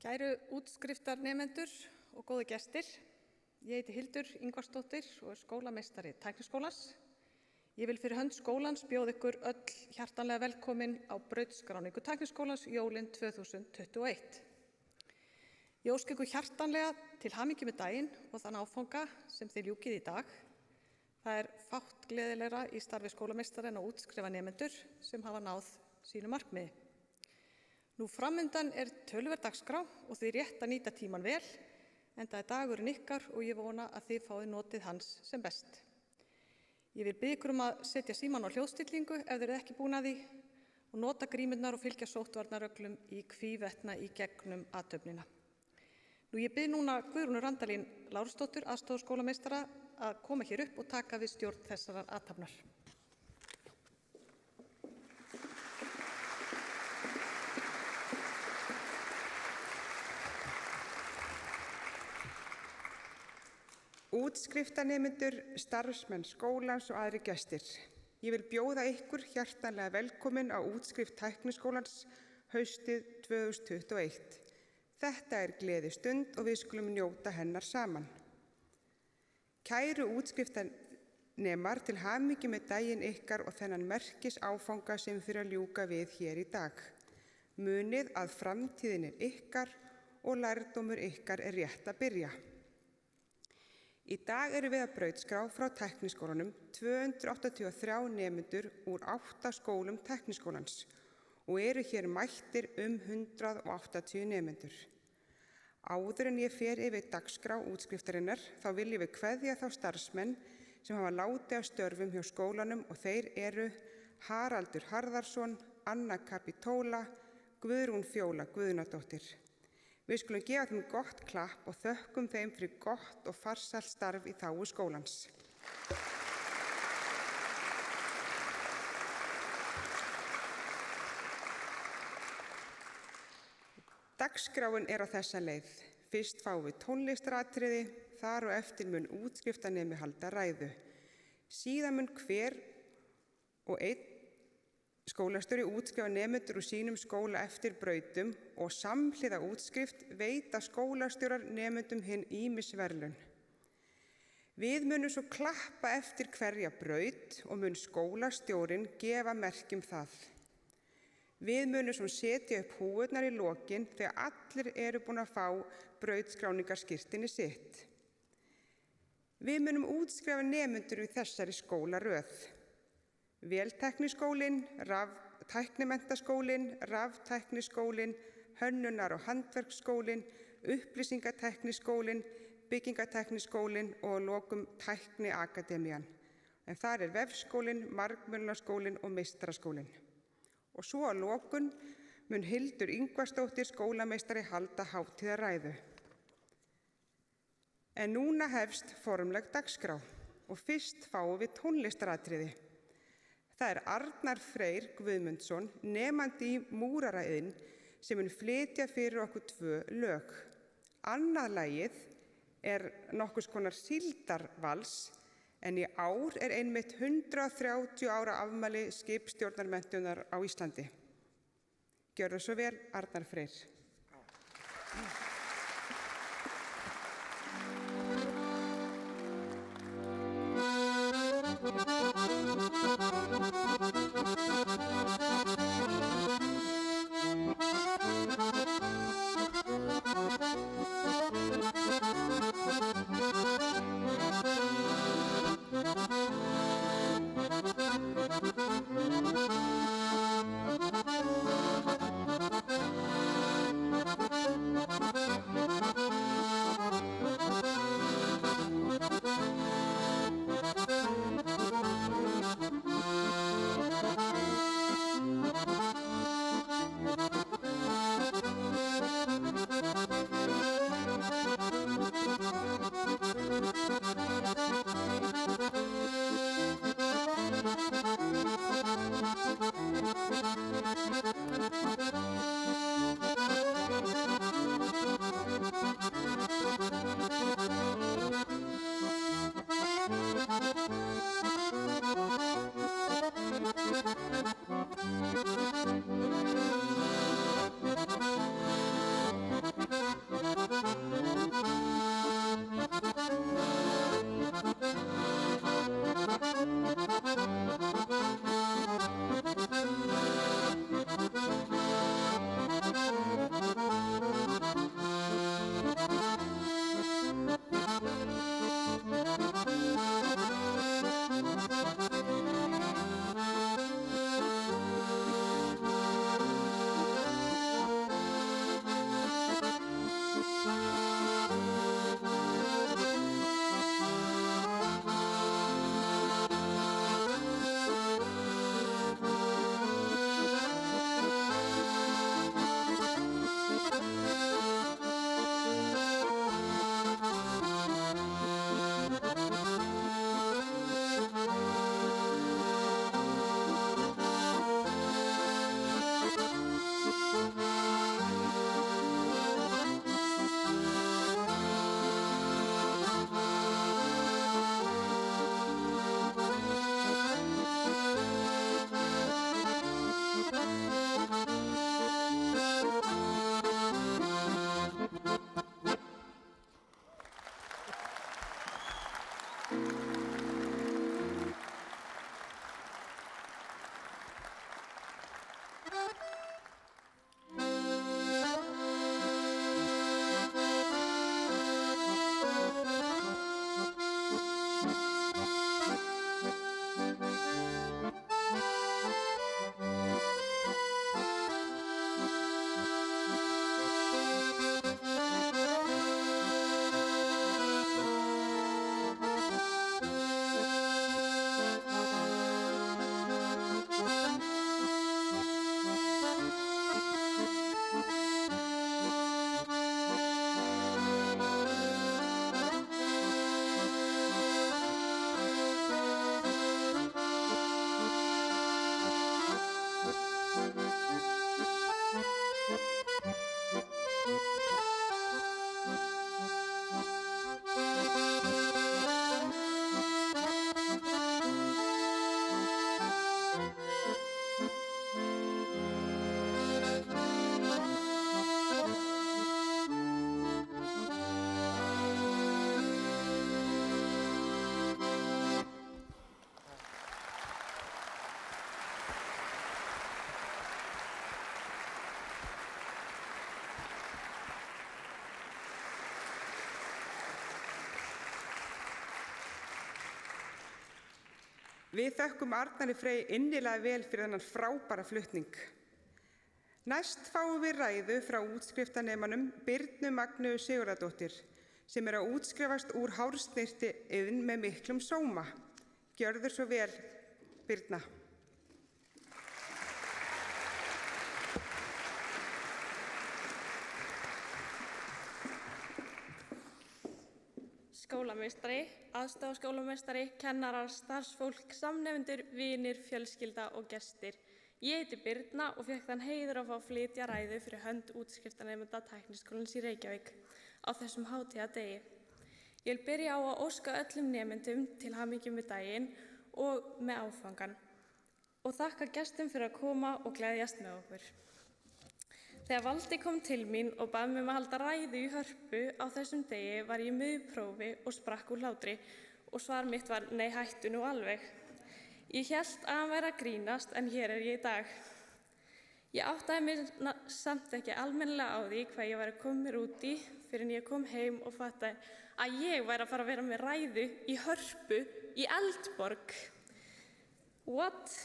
Kæru útskriftarnemendur og góðu gestir, ég heiti Hildur Ingvarsdóttir og er skólameistari Tækniskólans. Ég vil fyrir hönd skólans bjóða ykkur öll hjartanlega velkomin á brautskráningu Tækniskólans jólin 2021. Ég óska ykkur hjartanlega til hamingju með daginn og þann áfanga sem þið ljúkið í dag. Það er fátt gleðilegra í starfi skólameistara en að útskrifa nemendur sem hafa náð sínu markmiði. Nú framundan er töluverð dagskrá og þið rétt að nýta tíman vel, enda er dagurinn ykkar og ég vona að þið fáið notið hans sem best. Ég vil biðja ykkur að setja símann á hljóðstillingu ef þið eruð ekki búin að því og nota grímurnar og fylgja sóttvarnarreglum í hvívetna í gegnum athöfnina. Ég bið núna Guðrúnu Randalín Lárusdóttur, aðstoðarskólameistara, að koma hér upp og taka við stjórn þessarar athafnar. Útskriftarnemendur, starfsmenn skólans og aðrir gestir. Ég vil bjóða ykkur hjartanlega velkomin á útskrift Tækniskólans haustið 2021. Þetta er gleðistund og við skulum njóta hennar saman. Kæru útskriftarnemar, til hamingju með daginn ykkar og þennan merkis áfanga sem fyrir að ljúka við hér í dag. Munið að framtíðin er ykkar og lærdómur ykkar er rétt að byrja. Í dag erum við að brautskrá frá Tækniskólanum 283 nemendur úr 8 skólum Tækniskólans og eru hér mættir 180 nemendur. Áður en ég fer yfir dagskrá útskriftarinnar þá viljum við kveðja þá starfsmenn sem hafa látið af störfum hjá skólanum og þeir eru Haraldur Harðarsson, Anna Kapítóla, Guðrún Fjóla Guðnadóttir. Við skulum gefa þeim gott klapp og þökkum þeim fyrir gott og farsælt starf í þágu skólans. Dagskráin er á þessa leið. Fyrst fáum við tónlistaratriði, þar og eftir mun útskriftarnemi halda ræðu. Síðan mun hver og einn skólastjóri útskrifa nemendur úr sínum skóla eftir brautum og samhliða útskrift veita skólastjórar nemendum hinn ýmis verðlaun. Við munum svo klappa eftir hverja braut og mun skólastjórinn gefa merki það. Við munum svo setja upp húfurnar í lokin þegar allir eru búin að fá brautskráningarskírteini sitt. Við munum útskrifa nemendur í þessari skólaröð. Véltækniskólinn, Tæknimenntaskólinn, Raftækniskólinn, Hönnunar- og handverksskólinn, Upplýsingatækniskólinn, Byggingatækniskólinn og að lokum Tækniakademían. En þar er Vefskólinn, Margmöllunarskólinn og Meistaraskólinn. Og svo að lokum mun Hildur Ingvarsdóttir skólameistari halda hátíðarræðu. En núna hefst formleg dagskrá og fyrst fáum við tónlistaratriði. Það er Arnar Freyr Guðmundsson, nemandi í múraraiðn, sem mun flytja fyrir okkur 2 lög. Annað lagið er nokkurs konar síldarvals, en í ár er einmitt 130 ára afmæli skipstjórnarmenntunar á Íslandi. Gjörðu svo vel, Arnar Freyr. Við þökkum Arnari Frey innilega vel fyrir þennan frábæra flutning. Næst fáum við ræðu frá útskriftarnemanum Birnu Magneu Sigurðardóttur sem að útskrifast úr hársnyrtiiðn með miklum sóma. Gjörðu svo vel, Birna. Skólameistari, aðstoðarskólameistari, kennarar, starfsfólk, samnefnendur, vinir, fjölskylda og gestir. Ég heiti Birna og fékk þann heiður að fá að flytja ræðu fyrir hönd útskriftarnemenda Tækniskólans í Reykjavík á þessum hátíðardegi. Ég vil byrja á að óska öllum nemendum til hamingju með daginn og með áfangan og þakka gestum fyrir að koma og gleðjast með okkur. Þegar Valdi kom til mín og bað mig að halda ræðu í Hörpu á þessum degi var ég í miðprófi og sprakk úr hlátri og svar mitt var nei, hættu nú alveg. Ég hélt að hann væri að grínast en hér er ég í dag. Ég áttaði mig samt ekki almennilega á því hvað ég væri að koma mér út í fyrir en ég kom heim og fattaði að ég væri að fara að vera með ræðu í Hörpu í Eldborg. What?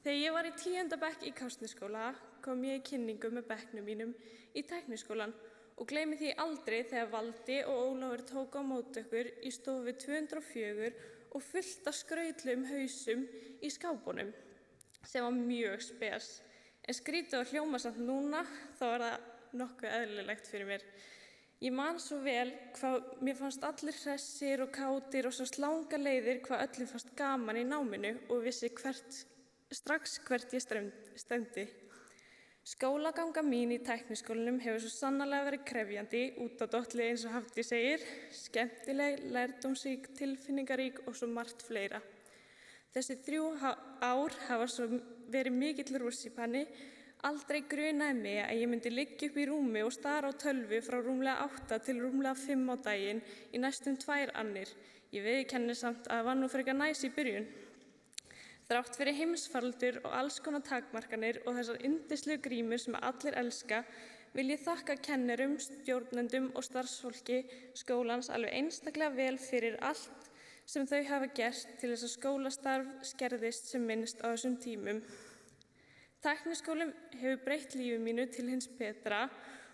Þegar ég var í 10. bekk í Kársnesskóla kom ég í kynningu með bekknum mínum í Tækniskólann og gleymi því aldrei þegar Valdi og Ólafur tóku á móti okkur í stofu 204 og fullt af skrautlegum hausum í skápunum, sem var mjög spes. En skrítið og hljóma samt núna, þá er það nokkuð eðlilegt fyrir mér. Ég man svo vel hvað mér fannst allir hressir og kátir og svo slanga leiðir hvað öllum fannst gaman í náminu og vissi strax hvert ég stefndi. Skólaganga mín í Tækniskólanum hefur svo sannarlega verið krefjandi út á dolli eins og Hafdís segir, skemmtileg, lærdómsrík, tilfinningarík og svo margt fleira. Þessi 3 ár hafa svo verið mikill rússípanni, aldrei grunaði mig að ég myndi liggja upp í rúmi og stara á tölvu frá rúmlega 8 til rúmlega 5 á daginn í næstum 2 annir. Ég viðurkenni samt að það var nú frekar næs í byrjun. Þrátt fyrir heimsfaraldur og alls konar takmarkanir og þessar yndislegu grímur sem allir elska, vil ég þakka kennurum, stjórnendum og starfsfólki skólans alveg einstaklega vel fyrir allt sem þau hafa gert til þess að skólastarf skerðist sem minnst á þessum tímum. Tækniskólinn hefur breytt lífi mínu til hins betra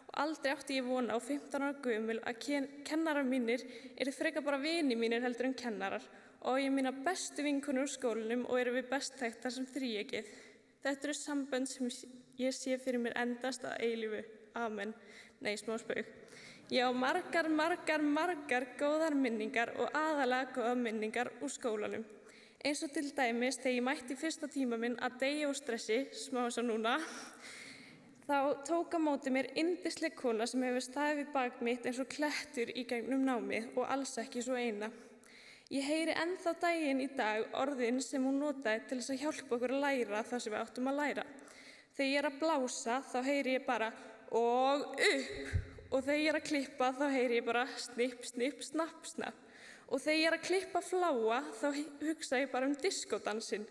og aldrei átti ég vona á 15 ára gömul að kennarar mínir eru frekar bara vinir mínir heldur en kennarar og ég mína bestu vinkonur úr skólanum og eru við best þekktar sem þríeykið. Þetta eru sambönd sem ég sé fyrir mér endast að eilífu. Amen. Nei, smá spaug. Ég á margar góðar minningar og aðalega góðar minningar úr skólanum. Eins og til dæmis þegar ég mætti fyrsta tíma minn að deyja og stressi, smá eins og núna, þá tók á móti mér yndisleg kona sem hefur staðið við bak mitt eins og klettur í gegnum námið og alls ekki svo eina. Ég heyri ennþá daginn í dag orðin sem hún notaði til þess að hjálpa okkur að læra það sem við áttum að læra. Þegar ég er að blása þá heyri ég bara og upp og þegar ég er að klippa þá heyri ég bara snipp, snipp, snapp, snapp. Og þegar ég er að klippa fláa þá hugsa ég bara diskódansinn.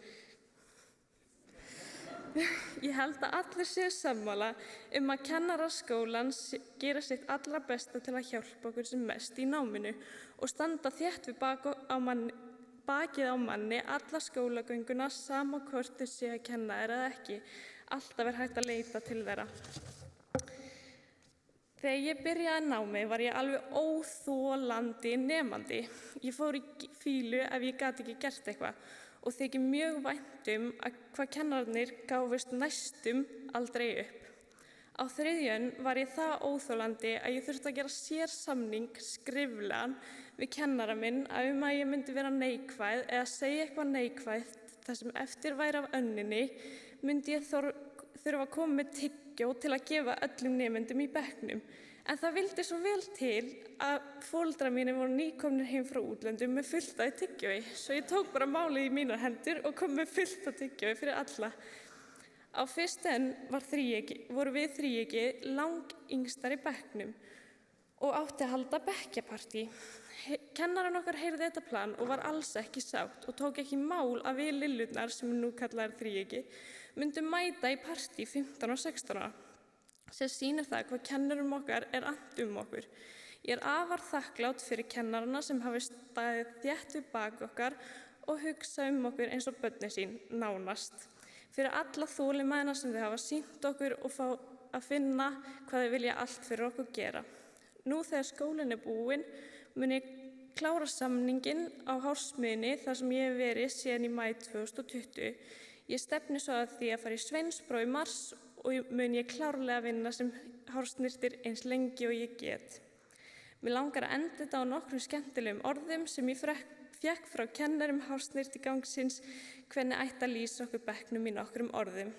Ég held að allir séu sammála að kennarar skólans gera sitt allra besta til að hjálpa okkur sem mest í náminu og standa þétt við bakið á manni alla skólagönguna sama hvort þau séu að kenna eða ekki. Alltaf hægt að leita til þeirra. Þegar ég byrjaði námi var ég alveg óþolandi nemandi. Ég fór í fílu ef ég gat ekki gert eitthvað og þykir mjög vænt hvað kennararnir gáfust næstum aldrei upp. Á þriðjun var ég það óþolandi að ég þurfti að gera sérsamning skriflegan við kennara minn að ég myndi vera neikvæð eða segja eitthvað neikvætt þar sem eftir væri af önninni myndi ég þurfa að koma með tyggjó til að gefa öllum nemendum í bekknum. En það vildi svo vel til að foreldrar mínir voru nýkomnir heim frá útlöndum með fullt af tyggjói, svo ég tók bara málið í mínar hendur og kom með fullt af tyggjói fyrir alla. Á fyrstu enn voru við þríeyki langyngstar í bekknum og átti að halda bekkjapartí. Kennarinn okkar heyrði þetta plan og var alls ekki sátt og tók ekki mál að við lillurnar, sem nú kallaðar þríeyki, myndum mæta í partí 15 og 16 ára. Sem sýnir það hvað kennurum okkar er annt okkur. Ég er afar þakklátt fyrir kennarana sem hafi staðið þétt við bak okkar og hugsa okkur eins og börnin sín nánast. Fyrir alla þolinmæðina sem þau hafa sýnt okkur og fá að finna hvað þau vilja allt fyrir okkur gera. Nú þegar skólinn búinn mun ég klára samninginn á Hársmiðjunni þar sem ég hef verið síðan í maí 2020. Ég stefni svo að því að fara í sveinspróf í mars og mun ég klárlega vinna sem hársnyrtir eins lengi og ég get. Mig langar að enda þetta á nokkrum skemmtilegum orðum sem ég fékk frá kennarum hársnyrtigangsins hvernig ætti að lýsa okkur bekknum í nokkrum orðum.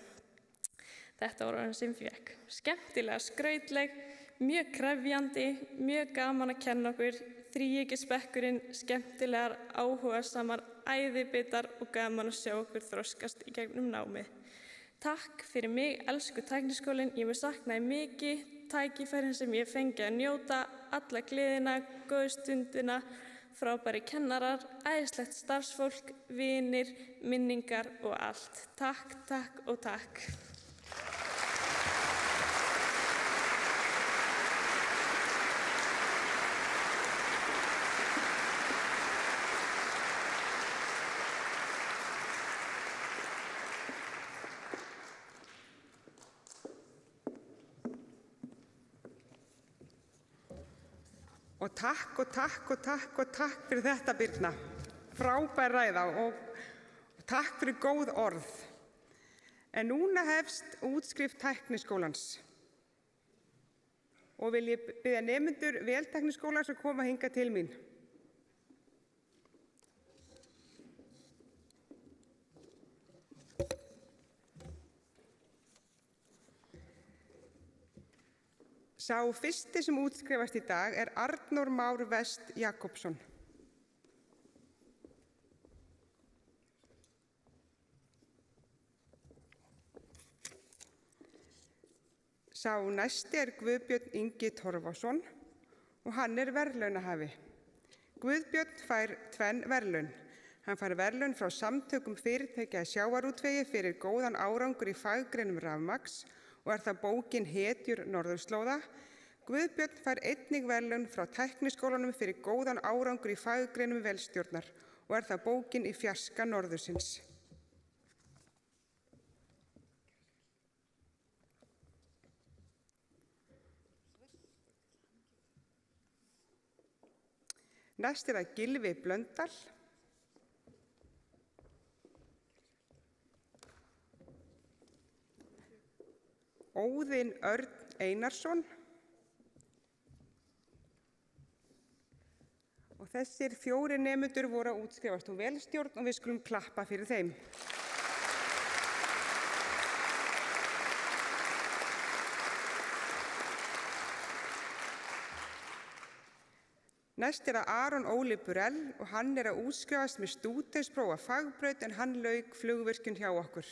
Þetta var orðin sem ég fékk. Skemmtilega skrautleg, mjög krefjandi, mjög gaman að kenna okkur, þríeykisbekkurinn, skemmtilegar, áhugasamar, æðibitar og gaman að sjá okkur þroskast í gegnum námið. Takk fyrir mig, elsku Tækniskólinn, ég mun sakna þig mikið, tækifærin sem ég fengi að njóta, alla gleðina, góðu stundina, frábæri kennarar, æðislegt starfsfólk, vinir, minningar og allt. Takk, takk og takk. Og takk fyrir þetta, Birna. Frábær ræða og takk fyrir góð orð. En núna hefst útskrift Tækniskólans. Og vil ég biðja nemendur Véltækniskólans að koma hingað til mín. Sá fyrsti sem útskrifast í dag Arnór Már West Jakobsson. Sá næsti Guðbjörn Ingi Torfason og hann verðlaunahafi. Guðbjörn fær 2 verðlaun. Hann fær verðlaun frá samtökum fyrirtækja í sjávarútvegi fyrir góðan árangur í faggreinum rafmagns og það bókin Hetjur norðurslóða. Guðbjörn fær einnig verðlaun frá Tækniskólanum fyrir góðan árangur í faggreinum velstjórnar og það bókin Í fjarska norðursins. Næst það Gylfi Blöndal. Óðinn Örn Einarsson. Og þessir 4 nemendur voru að útskrifast úr velstjórn og við skulum klappa fyrir þeim. Næst það Aron Óli Burell og hann að útskrifast með stúdentspróf af fagbraut en hann lauk flugvirkjun hjá okkur.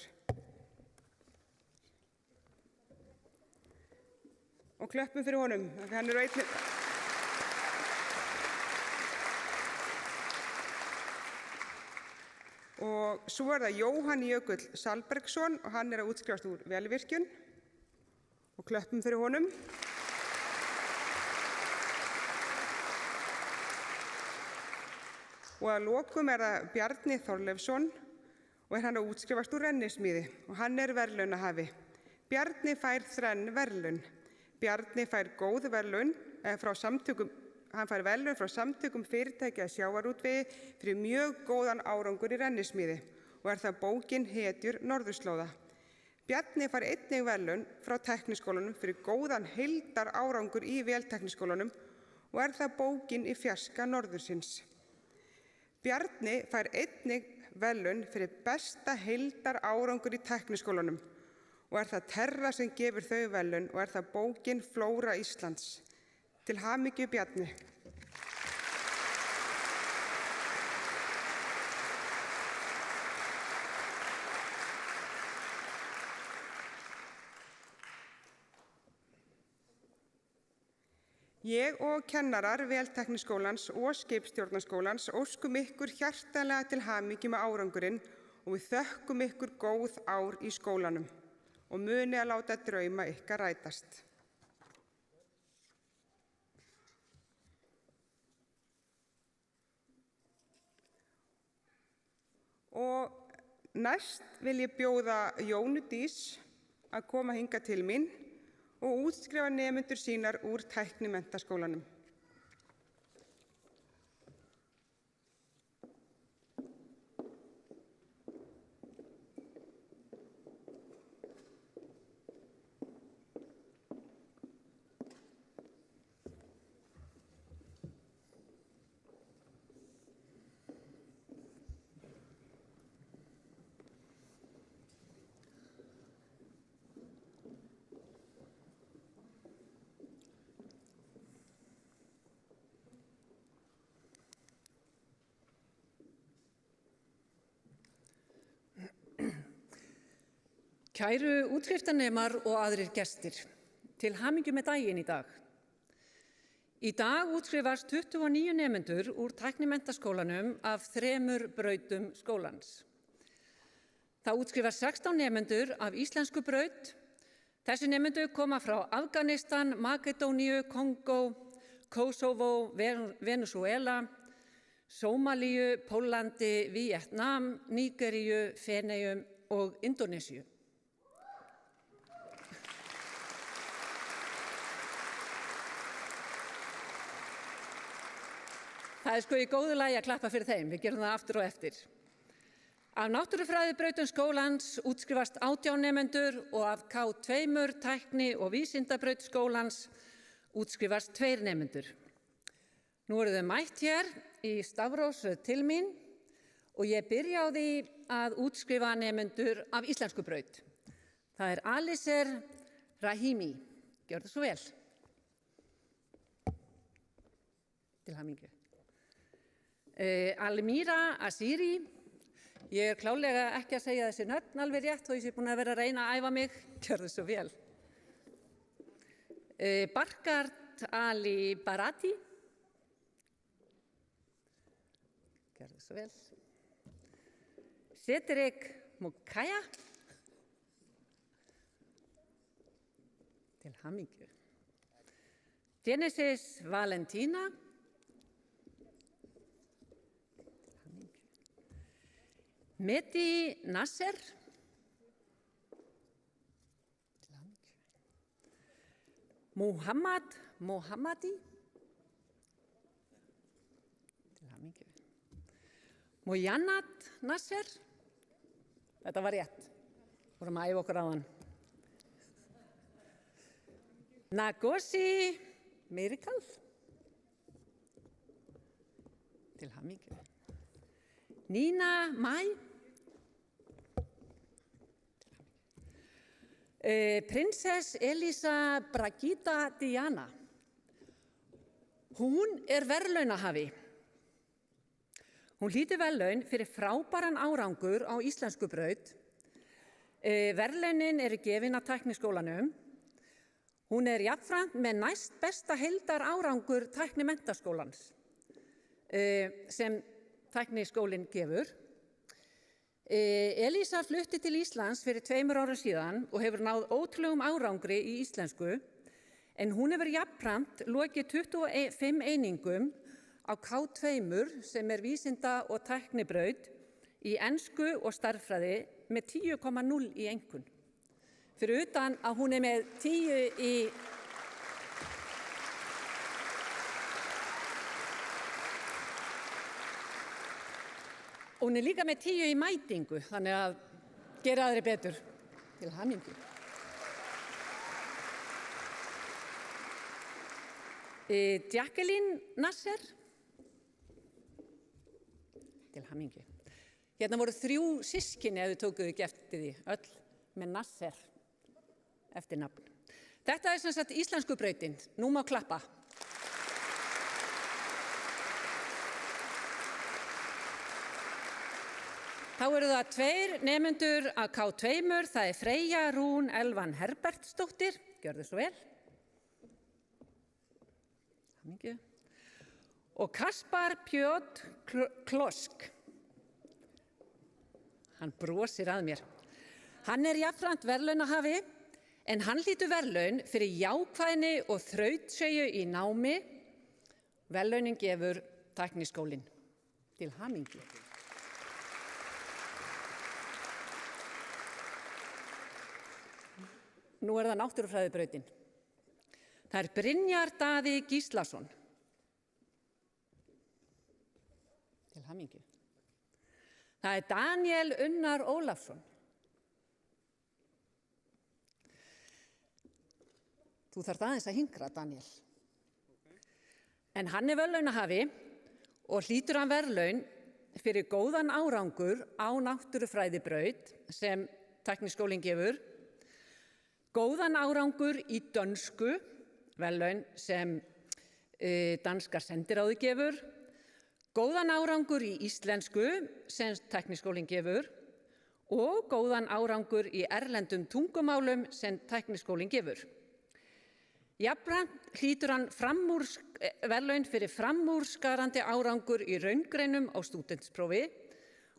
Og klöppum fyrir honum, hann einnig. Og svo það Jóhann Jökull Salbergsson og hann að útskrifast úr velvirkjun. Og klöppum fyrir honum. Og að lokum það Bjarni Þorleifsson og hann að útskrifast úr rennismíði og hann verðlaunahafi. Bjarni fær 3 verðlaun. Bjarni fær góð verðlaun frá samtökum, hann fær verðlaun frá samtökum fyrirtækja í sjávarútvegi fyrir mjög góðan árangur í rennismíði og það bókin Hetjur norðurslóða. Bjarni fær einnig verðlaun frá Tækniskólanum fyrir góðan heildar árangur í Véltækniskólanum og það bókin Í fjarska norðursins. Bjarni fær einnig verðlaun fyrir besta heildar árangur í Tækniskólanum og það Terra sem gefur þau verðlaun og það bókin Flóra Íslands. Til hamingju, Bjarni. Ég og kennarar Véltækniskólans og Skipstjórnarskólans óskum ykkur hjartanlega til hamingju með árangurinn og við þökkum ykkur góð ár í skólanum og muni að láta drauma ykkar rætast. Og næst vil ég bjóða Jónu Dís að koma hingað til mín og útskrifa nemendur sínar úr Tæknimenntaskólanum. Kæru útskriftarnemar og aðrir gestir, til hamingju með daginn í dag. Í dag útskrifast 29 nemendur úr Tæknimenntaskólanum af 3 brautum skólans. Það útskrifast 16 nemendur af íslensku braut. Þessi nemendur koma frá Afganistan, Makedóníu, Kongó, Kosovo, Venezuela, Sómalíu, Póllandi, Víetnam, Nígeríu, Feneyjum og Indónesíu. Það er sko í góðu lagi að klappa fyrir þeim, við gerum það aftur og eftir. Af náttúrufræðibrautum skólans útskrifast 18 nemendur og af K2 tækni- og vísindabraut skólans útskrifast 2 nemendur. Nú eru þau mætt hér í stafrófsröð til mín og ég byrja á því að útskrifa nemendur af íslensku braut. Það er Aliser Rahimi. Gjörðu svo vel. Til hamingju. Almira Asiri. Ég er klálega ekki að segja þessi nöfn alveg rétt og ég sé búin að vera að reyna að æfa mig. Gjörðu svo vel. Barkart Ali Barati. Gjörðu svo vel. Cedric Mukaya. Til hamingju. Genesis Valentina. Mehdi Nasser. Muhammad Mohammadi. Mojanat Nasser. Þetta var rétt. Vorum að æfa okkur áðan. Nagosi Miracle. Til hamingju. Nina Mai. Prinsess Elisa Bragita Diana. Hún er verðlaunahafi. Hún hlýtur verðlaun fyrir frábæran árangur á íslensku braut. Verðlaunin eru gefin af Tækniskólanum. Hún er jafnframt með næst besta heildar árangur Tæknimenntaskólans sem Tækniskólinn gefur. Elísa flutti til Íslands fyrir 2 árum síðan og hefur náð ótrúlegum árangri í íslensku, en hún hefur jafnframt lokið 25 einingum á K2 sem er vísinda- og tæknibraut í ensku og stærðfræði með 10,0 í einkunn. Fyrir utan að hún er með 10 í Hún er líka með 10 í mætingu, þannig að gera aðri betur. Til hamingju. Jacqueline Nasser. Til hamingju. Hérna voru 3 systkini ef þið tókuðu ekki eftir því, öll með Nasser eftir nafn. Þetta er sem sagt íslensku brautin. Nú má klappa. Þá eru það 2 nemendur af K2, það er Freyja Rún Elvan Herbertsdóttir, gjörðu svo vel. Hamingju. Og Kaspar Pjotr Klosk. Hann brosir að mér. Hann er jafnframt verðlaunahafi, en hann hlýtur verðlaun fyrir jákvæðni og þrautseigju í námi. Verðlaunin gefur Tækniskólinn. Til hamingju. Nú er það náttúrufræðibrautin. Það er Brynjar Daði Gíslason. Til hamingju. Það er Daniel Unnar Ólafsson. Þú þarft aðeins að hinkra, Daniel. En hann er verðlaunahafi og hlýtur hann verðlaun fyrir góðan árangur á náttúrufræðibraut sem tækniskólinn gefur, góðan árangur í dönsku, verðlaun sem danska sendiráði gefur, góðan árangur í íslensku sem tækniskólinn gefur og góðan árangur í erlendum tungumálum sem tækniskólinn gefur. Jafnframt hlýtur hann verðlaun fyrir framúrskarandi árangur í raungreinum á stúdentsprófi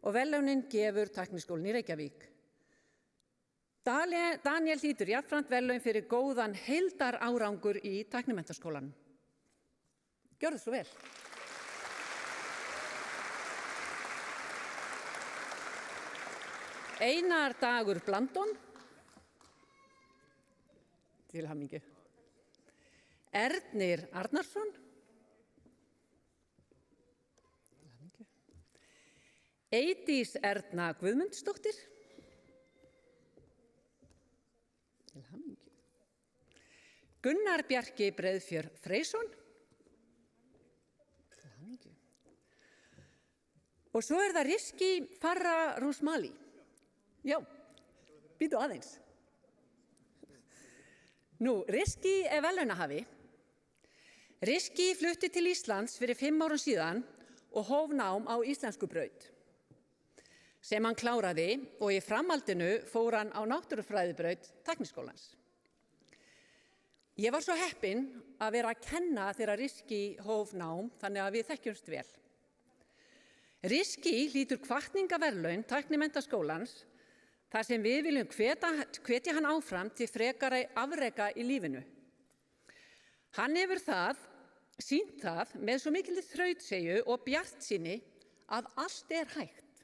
og verðlaunin gefur Tækniskólinn í Reykjavík. Daniel hlýtur jafnframt verðlaun fyrir góðan heildarárangur í Tæknimenntaskólanum. Gjörðu svo vel. Einar Dagur Blandón. Til hamingju. Ernir Arnarsson. Til hamingju. Eydís Erna Guðmundsdóttir. Til hamingju. Gunnar Bjarki Breiðfjörð Freysson. Til hamingju. Og svo er það Rizki Farah Rusmali. Já, býtu aðeins. Nú, Rizki er verðlaunahafi. Rizki flutti til Íslands fyrir 5 árum síðan og hóf nám á íslenskubraut, sem hann kláraði og í framhaldinu fór hann á náttúrufræðibraut Tækniskólans. Ég var svo heppin að vera að kenna þegar Rizki hóf nám, þannig að við þekkjumst vel. Rizki hlýtur hvatningaverðlaun Tæknimenntaskólans þar sem við viljum hvetja hann áfram til frekara afreka í lífinu. Hann hefur sýnt það með svo mikilli þrautseigju og bjartsýni að allt er hægt.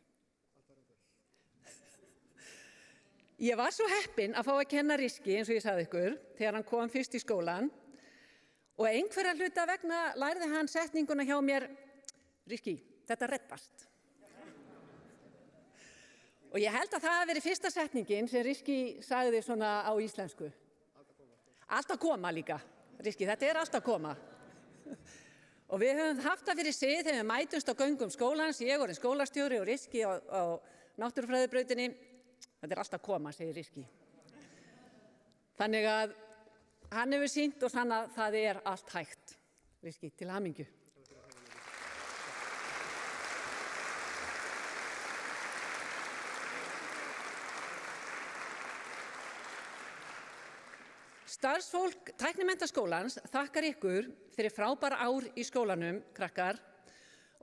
Ég var svo heppin að fá að kenna Rizki, eins og ég sagði ykkur, þegar hann kom fyrst í skólan og einhverja hluta vegna lærði hann setninguna hjá mér: Rizki, þetta reddast. Og ég held að það hafi verið fyrsta setningin sem Rizki sagði svona á íslensku. Allt að koma líka. Rizki, þetta er allt að koma. Og við höfum haft það fyrir sig þegar við mætumst á göngum skólans, ég orðin skólastjóri og Rizki á náttúrufræðibrautinni. Þetta er allt að koma, segir Rizki. Þannig að hann hefur sýnt og sannað að það er allt hægt. Rizki, til hamingju. Starfsfólk Tæknimenntaskólans þakkar ykkur fyrir frábæra ár í skólanum, krakkar,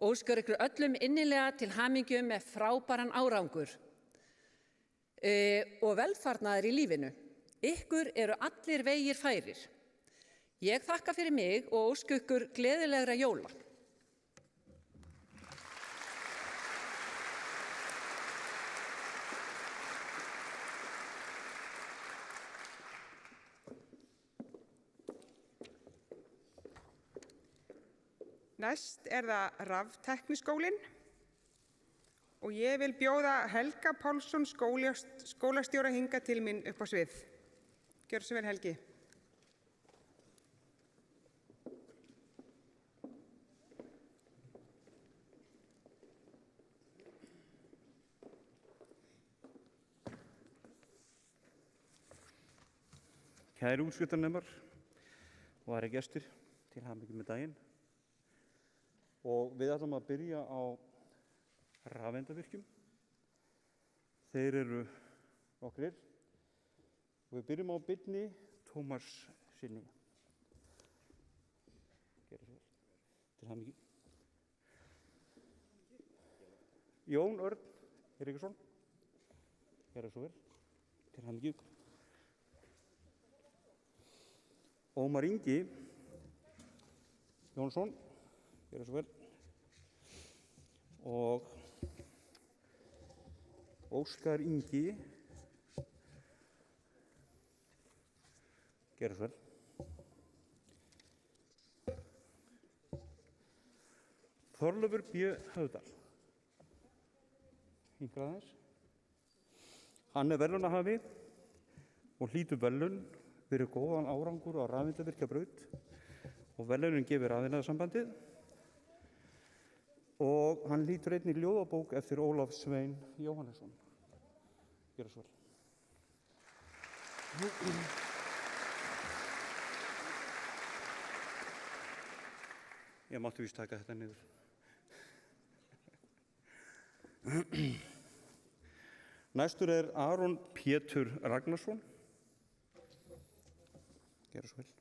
og óskar ykkur öllum innilega til hamingju með frábæran árangur og velfarnaðar í lífinu. Ykkur eru allir vegir færir. Ég þakka fyrir mig og óska ykkur gleðilegra jóla. Næst er það Raftækniskólinn og ég vil bjóða Helga Pálsson skólastjóra hingað til mín upp á svið. Gjörðu svo vel, Helgi. Kæru útskriftarnemar og aðrir gestir, til hamingju með daginn. Og við ætlum að byrja á rafeindavirkjum. Þeir eru nokkrir og við byrjum á Birni Tómassyni. Gerðu svo vel. Til hamingju. Jón Örn Eiríksson. Gerðu svo vel. Til hamingju. Ómar Ingi Jónsson. Gerðu svo vel. Og Óskar Ingi Gerðu svo vel. Þorleifur B. Höfðdal. Hingra aðeins. Hann er verðlaunahafi og hlýtur verðlaun fyrir góðan árangur á rafeindavirkjabraut og verðlaunin gefur Rafiðnaðarsambandið og hann hlýtur einnig ljóðabók eftir Ólaf Svein Jóhannesson. Gerðu svo vel. Ég mátti víst taka þetta niður. Næstur er Aron Pétur Ragnarsson. Gerðu svo vel.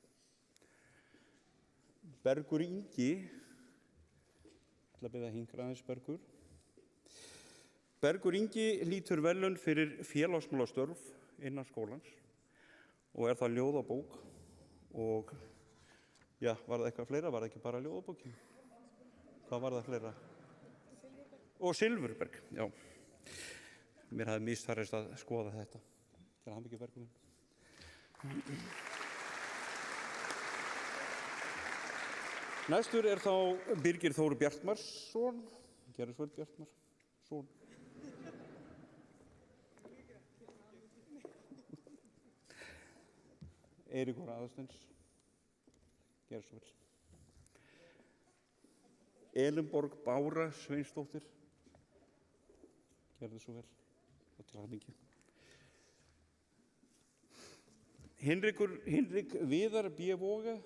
Bergur Ingi. Ég ætla að biðja að hingra aðeins Bergur. Bergur Ingi hlýtur verðlaun fyrir félagsmálastörf innan skólans og er það ljóðabók og já, var það eitthvað fleira? Var það ekki bara ljóðabókin? Hvað var það fleira? Og Silfurberg, já. Mér hafði misfarist að skoða þetta. Til hamingju Bergur minn. Næstur er þá Birgir Þór Bjartmarsson. Gerðu svo vel Bjartmarsson. Eiríkur Aðalsteins. Gerðu svo vel. Elinborg Bára Sveinsdóttir. Gerðu svo vel og til hamingju. Hinrik Viðar B. Voga.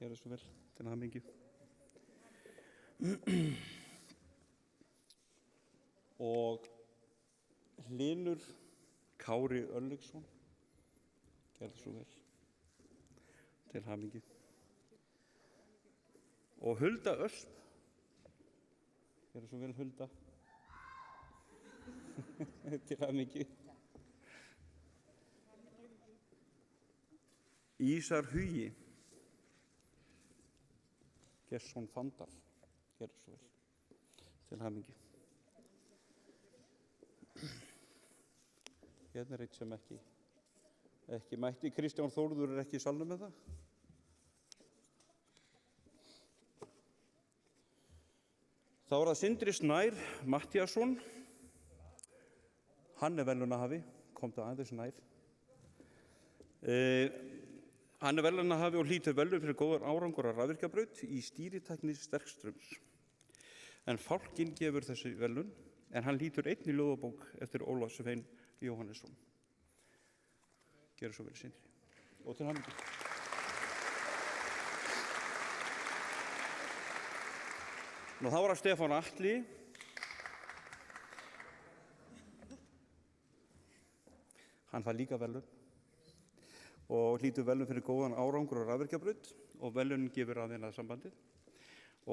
Gerðu svo vel til hamingju. Og Hlynur Kári Örlygsson. Gerðu svo vel til hamingju. Og Hulda Ösp. Gerðu svo vel Hulda. Til hamingju. Ísar Hugi. Gesson Fandal. Gerðu svo vel til hamingju. Hérna er eitt sem ekki mætti. Kristján Þórður er ekki í salnum með það. Þá er það Sindri Snær Matthíasson. Hann er verðlaunahafi, komdu aðeins nær. Hann er verðlaunahafi og hlýtur verðlaun fyrir góðan árangur á rafvirkjabraut í stýritækni sterkströms. En fálkinn gefur þessi verðlaun, en hann hlýtur einnig ljóðabók eftir Ólaf Svein Jóhannesson. Gerðu svo vel Sindri. Og til hamingju. Nú þá var það Stefán Atli. Hann fær líka verðlaun og hlýtur verðlaun fyrir góðan árangur á rafvirkjabraut og verðlaunin gefur Rafiðnaðarsambandið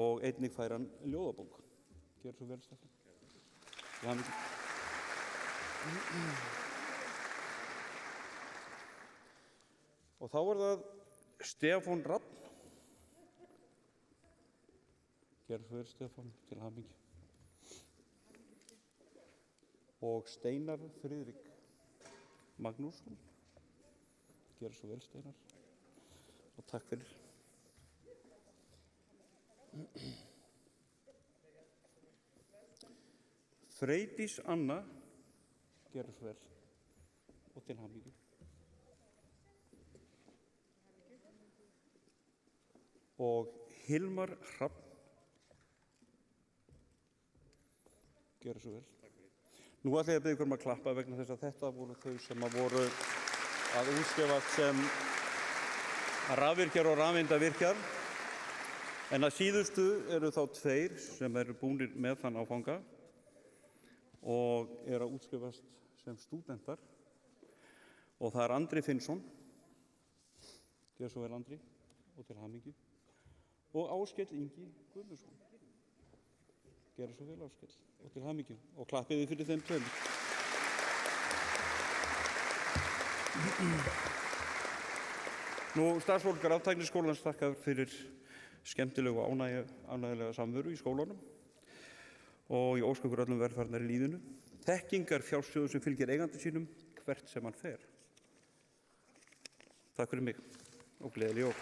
og einnig fær hann ljóðabók. Gerðu svo vel Stefán. Til hamingju. Og þá er það Stefán Rafn. Gerðu svo vel Stefán, til hamingju. Og Steinar Friðrik Magnússon. Gerðu svo vel Steinar. Og takk fyrir. Freydís Anna. Gerðu svo vel. Og til hamingju. Og Hilmar Hrafn. Gerðu svo vel. Nú ætla ég að biðja ykkur að klappa vegna þess að þetta voru þau sem voru að útskrifast sem rafvirkjar og rafeindavirkjar. En að síðustu eru þá tveir sem eru búnir með þann áfanga og eru að útskrifast sem stúdentar. Og það er Andri Finnsson. Gerðu svo vel Andri og til hamingju. Og Áskell Ingi Guðmundsson. Gerðu svo vel Áskell og til hamingju og klappiði fyrir þeim tveim. Nú starfsfólk Raftækniskólans þakkar fyrir skemmtilegu og ánægjulega samveru í skólanum og ég óska ykkur öllum velfarnaðar í lífinu. Þekking er fjársjóður sem fylgir eigandi sínum hvert sem hann fer. Takk fyrir mig og gleðileg jól.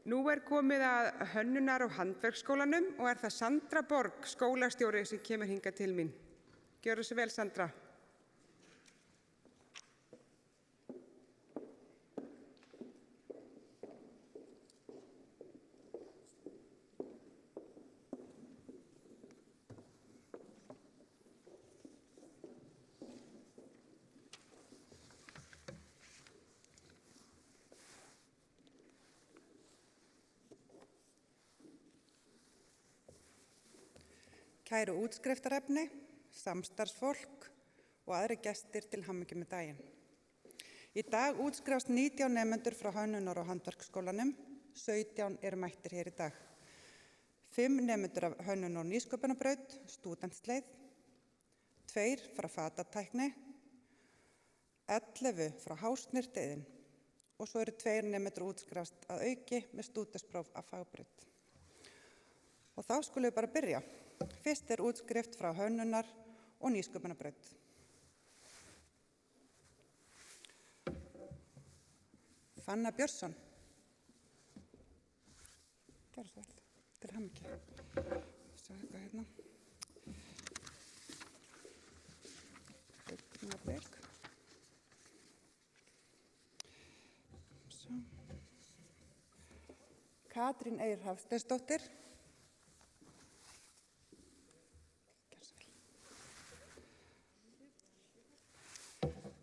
Nú komið að Hönnunar- og handverksskólanum og það Sandra Borg, skólastjóri, sem kemur hingað til mín. Gjörðu svo vel, Sandra. Kæru útskriftarefni, samstarfsfólk og aðri gestir, til hamingju með daginn. Í dag útskrifast 19 nemendur frá Hönnunar- og handverksskólanum, 17 eru mættir hér í dag. 5 nemendur af Hönnunar- og nýsköpunarbraut, stúdentsleið, 2 frá fatatækni, 11 frá hásnyrtiðin og svo eru 2 nemendur útskrifast að auki með stúdentspróf af fagbraut. Og þá skulum við bara byrja. Fyrst útskrift frá Hönnunar- og nýsköpunarbraut. Fanna Björnsson. Gjörðu svo vel, til hamingju. Sjá eitthvað hérna. Augnablik. Svo. Katrín Eir Hafsteinsdóttir.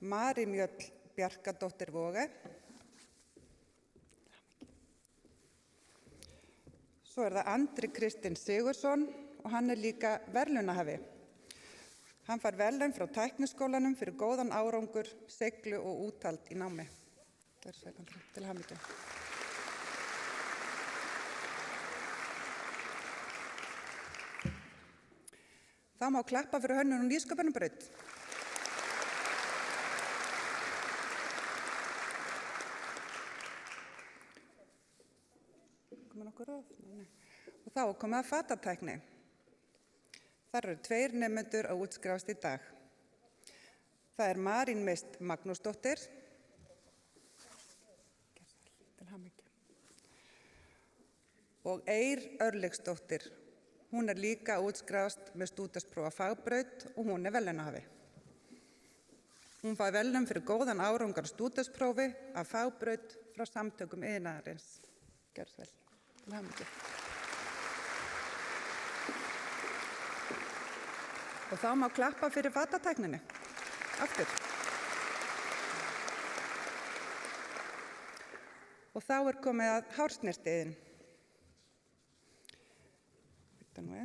Mari Mjöll Bjarkadóttir Voge. Svo það Andri Kristinn Sigurðsson og hann líka verðlaunahafi. Hann fær verðlaun frá Tækniskólanum fyrir góðan árangur, seiglu og úthald í námi. Til hamingju. Það má klappa fyrir Hönnunar- og nýsköpunarbraut. Og þá komið að fatatækni. Þar eru 2 nemendur að útskrifast í dag. Það Marín Mist Magnúsdóttir til hamingju og Eir Örlygsdóttir. Hún líka að útskrifast með stúdentspróf af fagbraut og hún verðlaunahafi. Hún fær verðlaun fyrir góðan árangur á stúdentsprófi af fagbraut frá samtökum iðnaðarins. Gjörðu svo vel. Til hamingju. Og þá má klappa fyrir fatatækninni. Aftur. Og þá komið að hársnyrtiðin. Þetta nú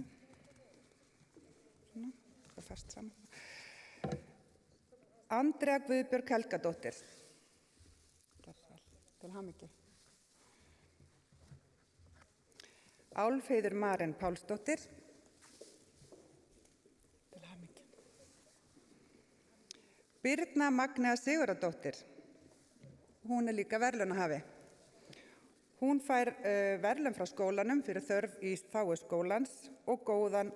svona, og fast saman. Andrea Guðbjörg Helgadóttir. Til hamingju. Álfheiður Maren Pálsdóttir. Til hamingju. Birna Magnea Sigurðardóttir. Hún líka verðlaunahafi. Hún fær verðlaun frá skólanum fyrir þörf í þágu skólans og góðan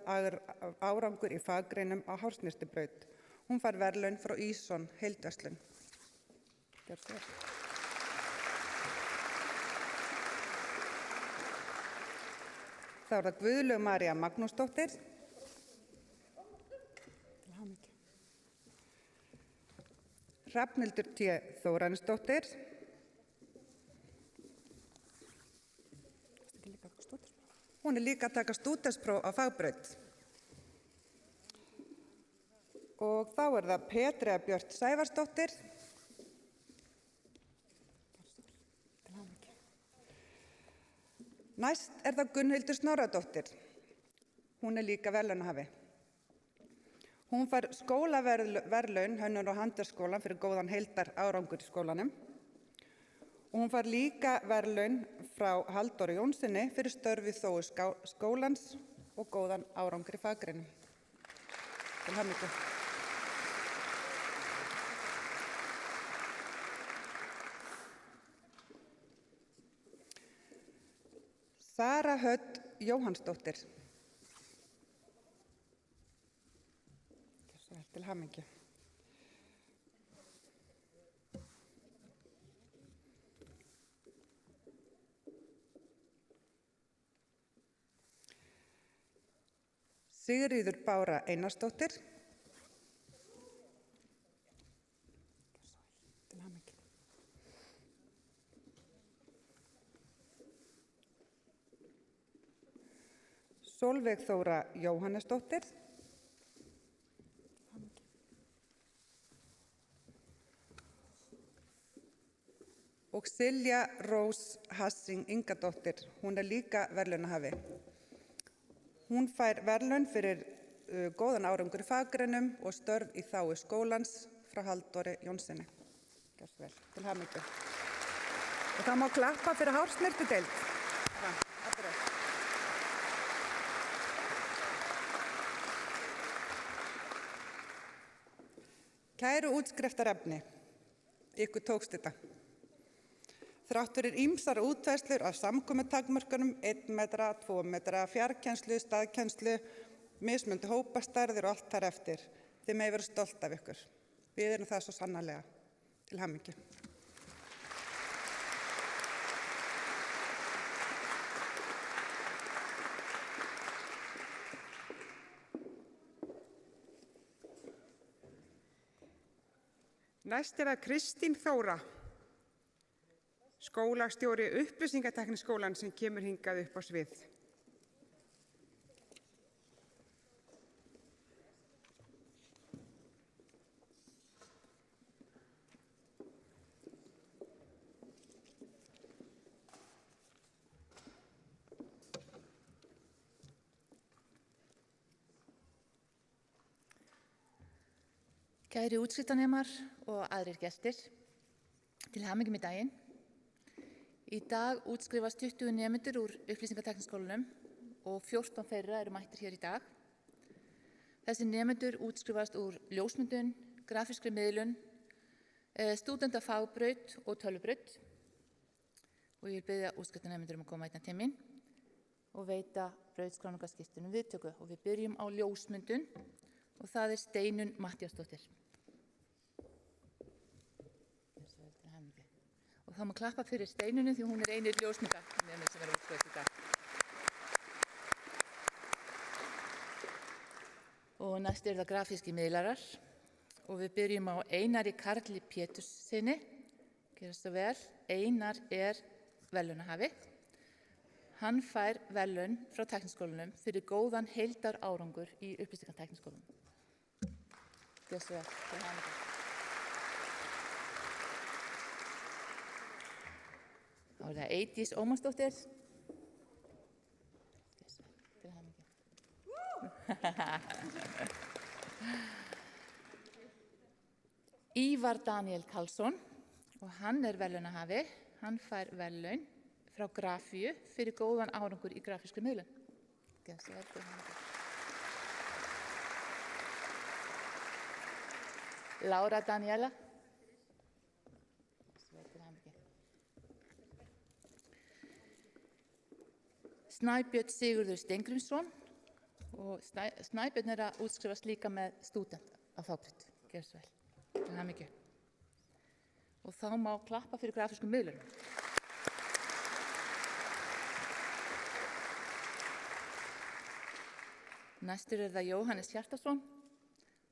árangur í faggreinum á hársnyrtibraut. Hún fær verðlaun frá Ísson heildverslun. Gjörðu svo vel. Þá það Guðlaug María Magnúsdóttir. Til hamingju. Hrafnhildur T. Þóransdóttir. Hún líka að taka stúdentspróf á fagbraut. Og þá það Petrea Björt Sævarsdóttir. Næst það Gunnhildur Snorradóttir. Hún líka verðlaunahafi. Hún fær skólaverðlaun Hönnunar- og handverksskólan fyrir góðan heildar árangur í skólanum. Og hún fær líka verðlaun frá Halldóri Jónssoni fyrir störf í þágu skólans og góðan árangur í faggreinum. Til hamingju. Sara Hödd Jóhannsdóttir. Svo vel, til hamingju. Sigríður Bára Einarsdóttir. Til hamingju. Sólveig Þóra Jóhannesdóttir. Og Silja Rós Hassing Ingadóttir, hún líka verðlaunahafi. Hún fær verðlaun fyrir góðan árangur í faggreinum og störf í þágu skólans frá Halldóri Jónssoni. Gjörðu vel, til hamingju. Og það má klappa fyrir hársnyrtudeild. Kæru útskriftarefni, ykkur tókst þetta. Þrátt fyrir ýmsar útfærslur af samkomutakmörkunum, 1 metra, 2 metra, fjarkennslu, staðkennslu, mismunandi hópastærðir og allt þar eftir. Þið megi vera stolt af ykkur. Við erum það svo sannarlega. Til hamingju. Næst það Kristín Þóra, skólastjóri upplýsingatækniskólans sem kemur hingað upp á svið. Kæri útskriftarnemar og aðrir gestir, til hamingju með daginn. Í dag útskrifast 20 nemendur úr upplýsingatækniskólanum og 14 þeirra eru mættir hér í dag. Þessi nemendur útskrifast úr ljósmyndun, grafískri miðlun, stúdentafagbraut og tölvubraut. Og ég vil biðja útskriftarnemendur að koma einna til mín og veita brautskráningarskírteini viðtöku. Og við byrjum á ljósmyndun og það Steinunn Matthíasdóttir. Og þá má klappa fyrir Steinunni því hún einir ljósmyndaneminn sem útskrifast í dag. Og næst það grafíski miðlarar og við byrjum á Einari Karli Péturssyni. Gerast svo vel. Einar verðlaunahafi. Hann fær verðlaun frá tækniskólanum fyrir góðan heildar árangur í upplýsingatækniskólanum. Gerast svo vel. Til hamingju. Þá það Eydís Ómarsdóttir. Til hamingju. Ívar Daniel Karlsson og hann verðlaunahafi. Hann fær verðlaun frá Grafíu fyrir góðan árangur í grafískri miðlun. Laura Daniela. Snæbjörn Sigurður Steingrímsson og Snæbjörn að útskrifast líka með stúdent af fagbraut. Gerðu svo vel. Til hamingju. Og þá má klappa fyrir grafískum miðlunum. Næstur það Jóhannes Hjartarson.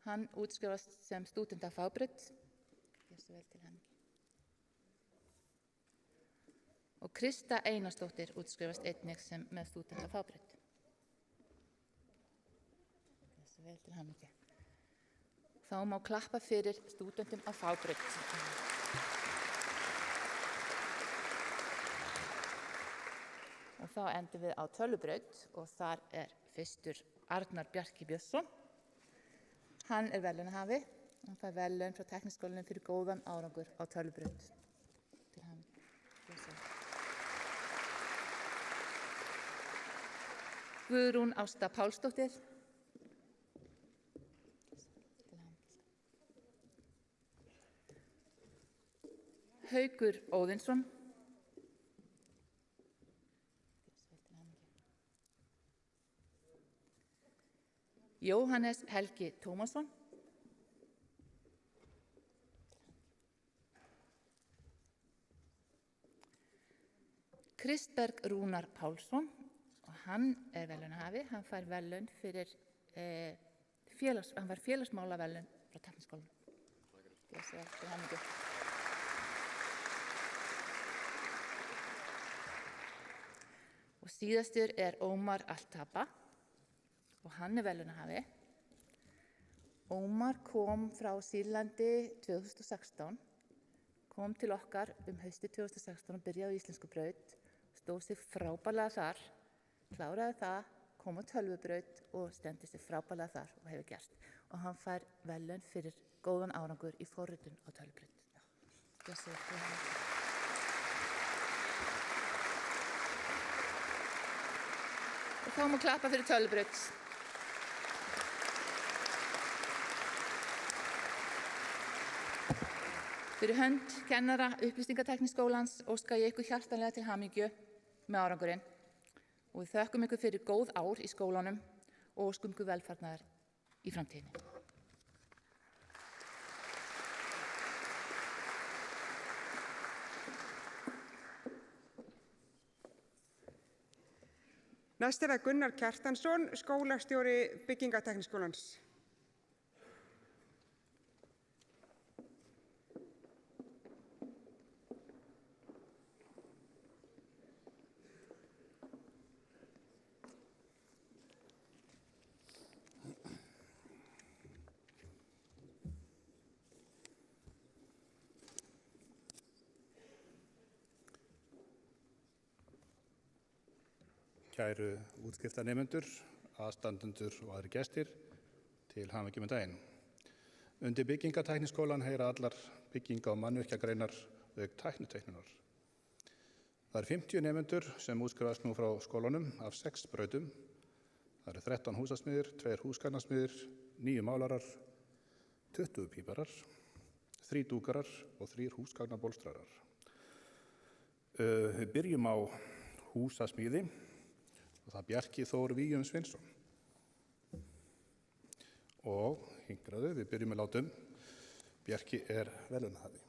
Hann útskrifast sem stúdent af fagbraut. Gerðu svo vel. Til hamingju. Og Krista Einarsdóttir útskrifast einnig sem með stúdent af fagbraut. Gerðu svo vel. Til hamingju. Þá má klappa fyrir stúdentum af fagbraut. Og þá endum við á tölvubraut og þar fyrstur Arnar Bjarki Björnsson. Hann verðlaunahafi. Hann fær verðlaun frá tækniskólanum fyrir góðan árangur á tölvubraut. Til hamingju. Guðrún Ásta Pálsdóttir. Haukur Óðinsson. Jóhannes Helgi Tómasson, Kristberg Rúnar Pálsson, og hann er velunarhafi. Hann fær velun fyrir hann fær félagsmálavelun frá Tækniskólanum. Til hamingju. Og síðastur er Ómar Altapa og hann er velunarhafi. Ómar kom frá Sýrlandi 2016, kom til okkar haustið 2016 og byrjaði á íslensku braut, stóð sig frábærlega þar, kláraði það, kom á tölvubraut og stendur sig frábærlega þar og hefur gert. Og hann fær velun fyrir góðan árangur í forritun á tölvubraut. Og þá má klappa fyrir tölvubraut. Fyrir hönd kennara Upplýsingatækniskólans óska ég ykkur hjartanlega til hamingju með árangurinn og við þökkum ykkur fyrir góð ár í skólanum og óskum ykkur velfarnaðar í framtíðinni. Næst er það Gunnar Kjartansson, skólastjóri Byggingatækniskólans. Kæru útskriftarnemendur, aðstandendur og aðrir gestir, til hamingju með daginn. Undir Byggingatækniskólan heyra allar bygginga- og mannvirkjagreinar auk tækniteiknunar. Það eru 50 nemendur sem útskrifast nú frá skólanum af 6 brautum. Það eru 13 húsasmiðir, 2 húsgagnasmiðir, 9 málarar, 20 píparar, 3 dúkarar og 3 húsgagnabólstrarar. Við byrjum á húsasmiði. Og það er Bjarki Þór Víum Svinsson. Og hingraðu, við byrjum með látum. Bjarki er velunarhafi.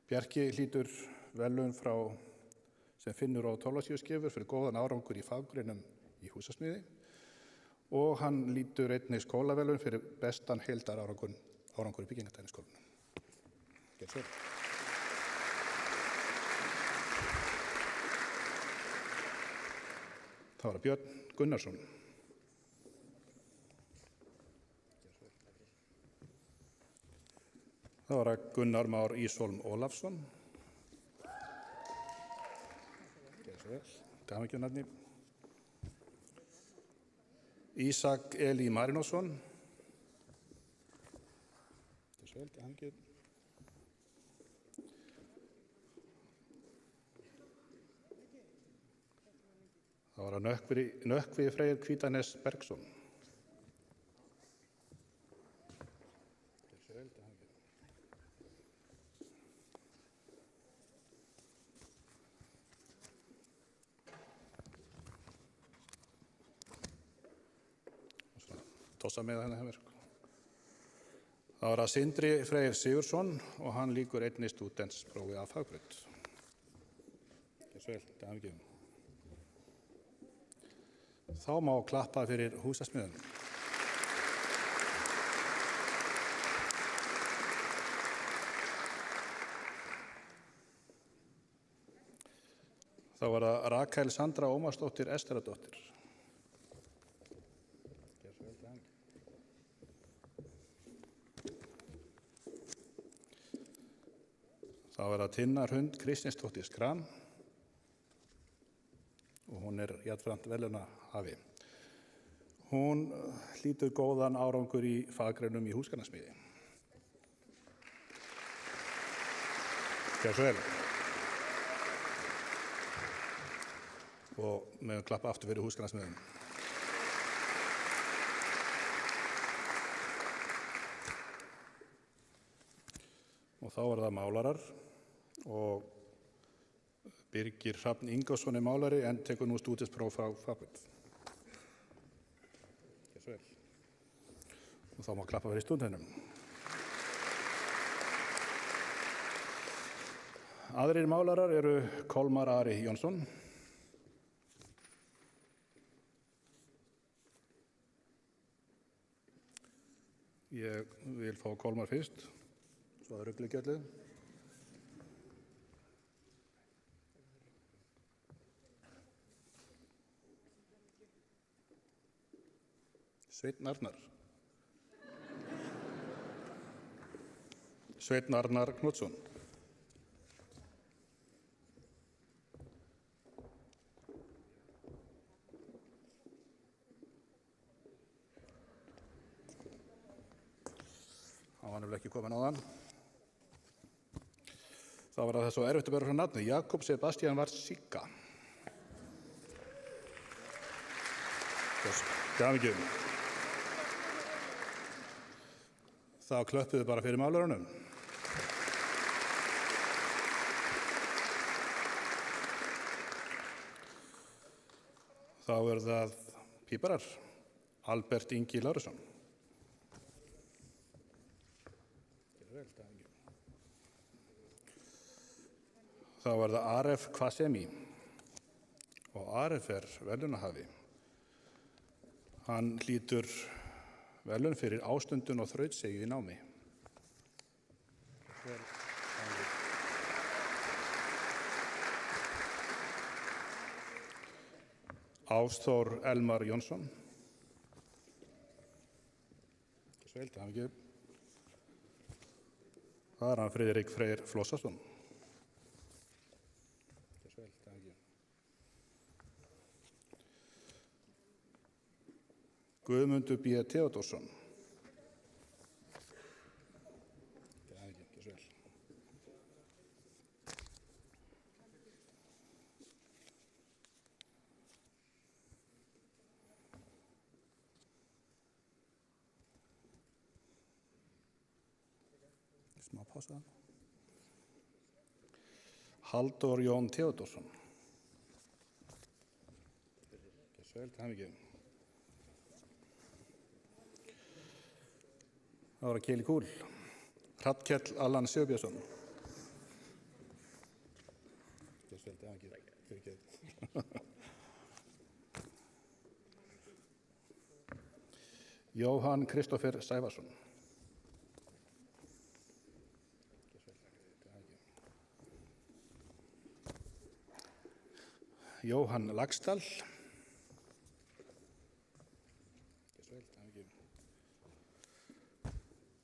Bjarki hlýtur velun frá sem finnur á Thorlacius-gefur fyrir góðan árangur í faggreinum í húsasmiði og hann hlýtur einnig skólavelun fyrir bestan heildarárangur í Byggingatækniskólanum. Gjörðu svo vel. Það var Björn Gunnarsson. Það var Gunnar Már Ísholm Ólafsson. Gjörðu svo vel. Til hamingju nafni. Ísak Elí Marinósson. Gjörðu svo vel. Til hamingju. Það var Nökkvi Freyr Hvítanes Bergsson. Tossa með henni hefur. Það var Sindri Freyr Sigurðsson og hann lýkur einnig stúdentsprófi af fagbraut. Gjörðu svo vel, til hamingju. Þá má klappa fyrir húsasmiðum. Þá var það Rakel Sandra Ómarsdóttir Esteradóttir. Þá var það Tinna Hrund Kristinsdóttir Skram og hún er jafnframt velunarhafi. Hún hlýtur góðan árangur í faggreinum í húsgagnasmiði. Gjörðu svo vel. Og með klappa aftur fyrir húsgagnasmiðum. Og þá er það málarar og Birgir Hrafn Ingvarsson er málari en tekur nú stúdentspróf frá fagbraut. Gjörðu svo vel. Og þá má klappa fyrir stúdentunum. Aðrir málarar eru Kolmar Ari Jónsson, ég vil fá Kolmar fyrst, svo að ruglugjallið. Sveinn Arnar. Sveinn Arnar Knútsson. Hann var nefnilega ekki komin áðan. Þá var það svo erfitt að bera frá nafni. Jakob Sebastian Varsika. Gamingjum. Þá klöppuðu bara fyrir málarunum. Þá það píparar, Albert Ingi Lárusson. Þá það Aref Kvasemi og Aref verðlaunahafi. Hann hlýtur verðlaun fyrir ástundun og þrautseigju í námi. Ásþór Elmar Jónsson. Það hann Friðrik Freyr Flossason. Guðmundur B. Theodorsson. Smá pása. Halldór Jón Theodorsson. Það var Keli Kúl. Hrafnkell Allan Sigurbjörnsson. Jóhann Kristoffer Sævarsson. Jóhann Laxdal.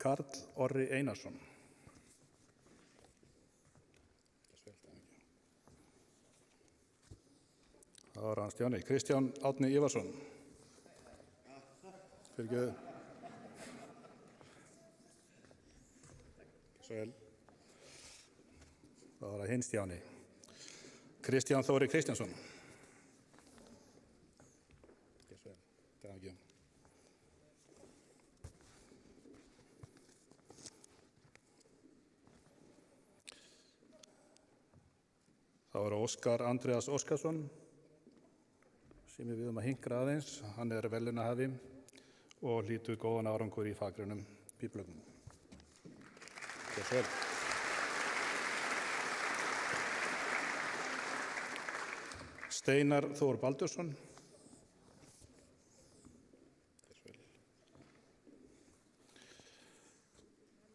Karl Orri Einarsson. Það var hann Stjáni. Kristján Árni Ívarsson. Fyrirgefðu. Það var hinn Stjáni. Kristján Þóri Kristjánsson. Það var Óskar Andreas Óskarsson sem við viðum að hinkra aðeins. Hann verðlaunahafi og hlýtur góðan árangur í faggreinum píplögnum. Steinar Þór Baldursson.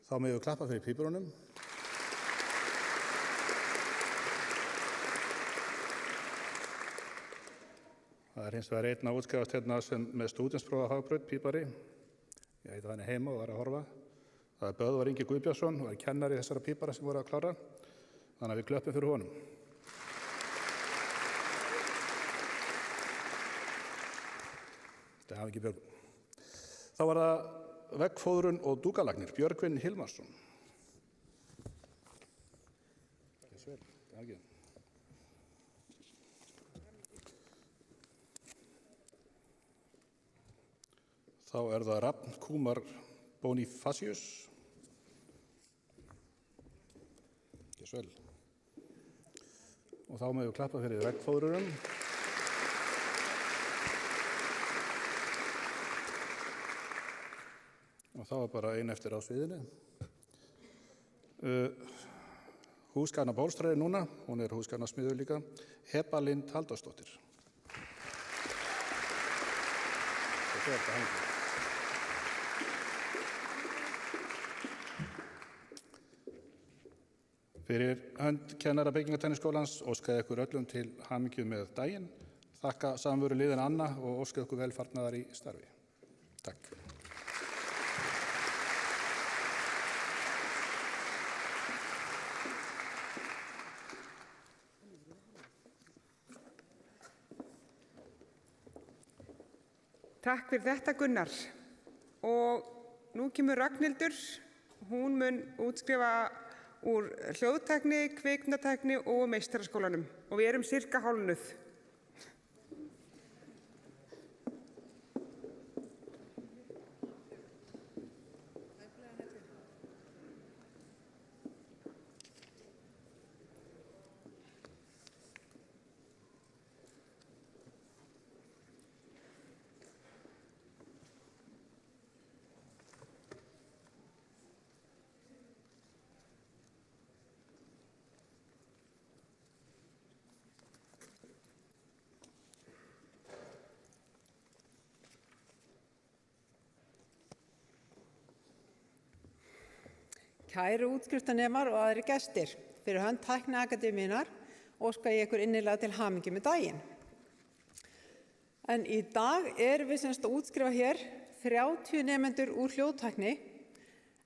Þá megum við klappa fyrir pípurunum. Það hins vegar einn að útskrifast hérna sem með stúdentsprófa Hagbraut pípari. Ég heiti hann heima og var að horfa. Það Böðvar Ingi Guðbjörnsson og kennari þessara pípara sem voru að klára. Þannig að við klöppum fyrir honum. Það hafi ekki björgum. Þá var það veggfóðrun og dúkalagnir, Björgvin Hilmarsson. Þá það Rafn Kúmar Bonifasius. Og þá með við klappa fyrir veggfóðrurum. Og Og þá er bara ein eftir á sviðinu. Húsgagna bólstræði núna, hún er húsgagna smiður líka, Heba Lind Halldórsdóttir. Fyrir hönd kennara byggingatækniskólans óskaði ykkur öllum til hamingju með daginn. Þakka samveru liðin Anna og óskaði ykkur velfarnaðar í starfi. Takk. Takk fyrir þetta, Gunnar. Og nú kemur Ragnhildur. Hún mun útskrifa úr hljóðtækni, kvikmyndatækni og meistaraskólanum. Og við erum sirka hálfnuð. Kæru útskriftarnemar og aðrir gestir, fyrir hönd Tækniakademíunnar óska ég ykkur innilega til hamingju með daginn. En í dag erum við semst að útskrifa hér 30 nemendur úr hljóðtækni,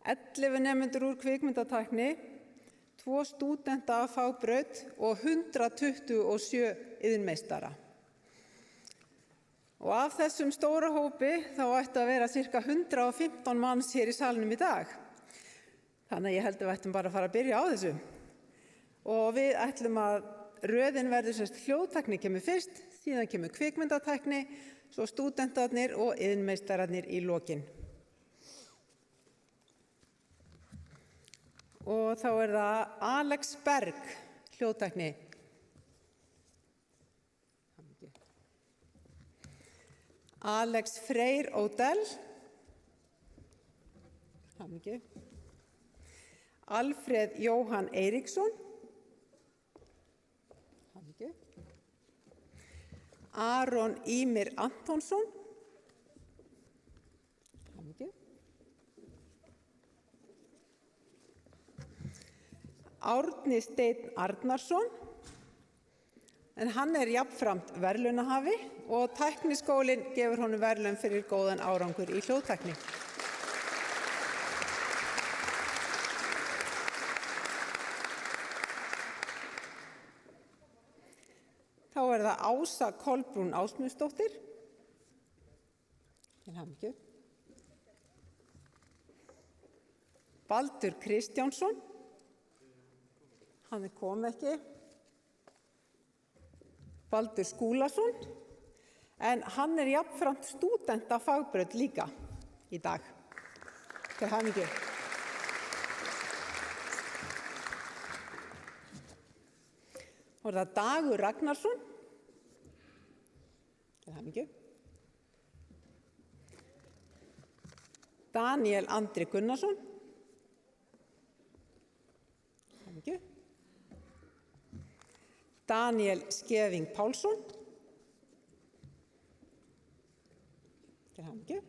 11 nemendur úr kvikmyndatækni, 2 stúdenta af fagbraut og 127 iðnmeistara. Og af þessum stóra hópi þá ætti að vera cirka 115 manns hér í salnum í dag. Þannig að ég held að við ættum bara að fara að byrja á þessu. Og við ætlum að röðin verður semst hljóðtækni kemur fyrst, síðan kemur kvikmyndatækni, svo stúdentarnir og iðnmeistararnir í lokin. Og þá er það Alex Berg, hljóðtækni. Alex Freyr Ódell. Alfred Jóhann Eiríksson. Aron Ímir Antonsson. Árni Steinn Arnarsson, en hann er jafnframt verðlaunahafi og Tækniskólinn gefur honum verðlaun fyrir góðan árangur í hljóðtækni. Þá er það Ása Kolbrún Ásmundsdóttir. Til hamingju. Baldur Kristjánsson. Hann kom ekki. Baldur Skúlason. En hann er jafnframt stúdent af fagbraut líka í dag. Til hamingju. Og það Dagur Ragnarsson. Til hamingju. Daniel Andri Gunnarsson. Til hamingju. Daniel Skeving Pálsson. Til hamingju.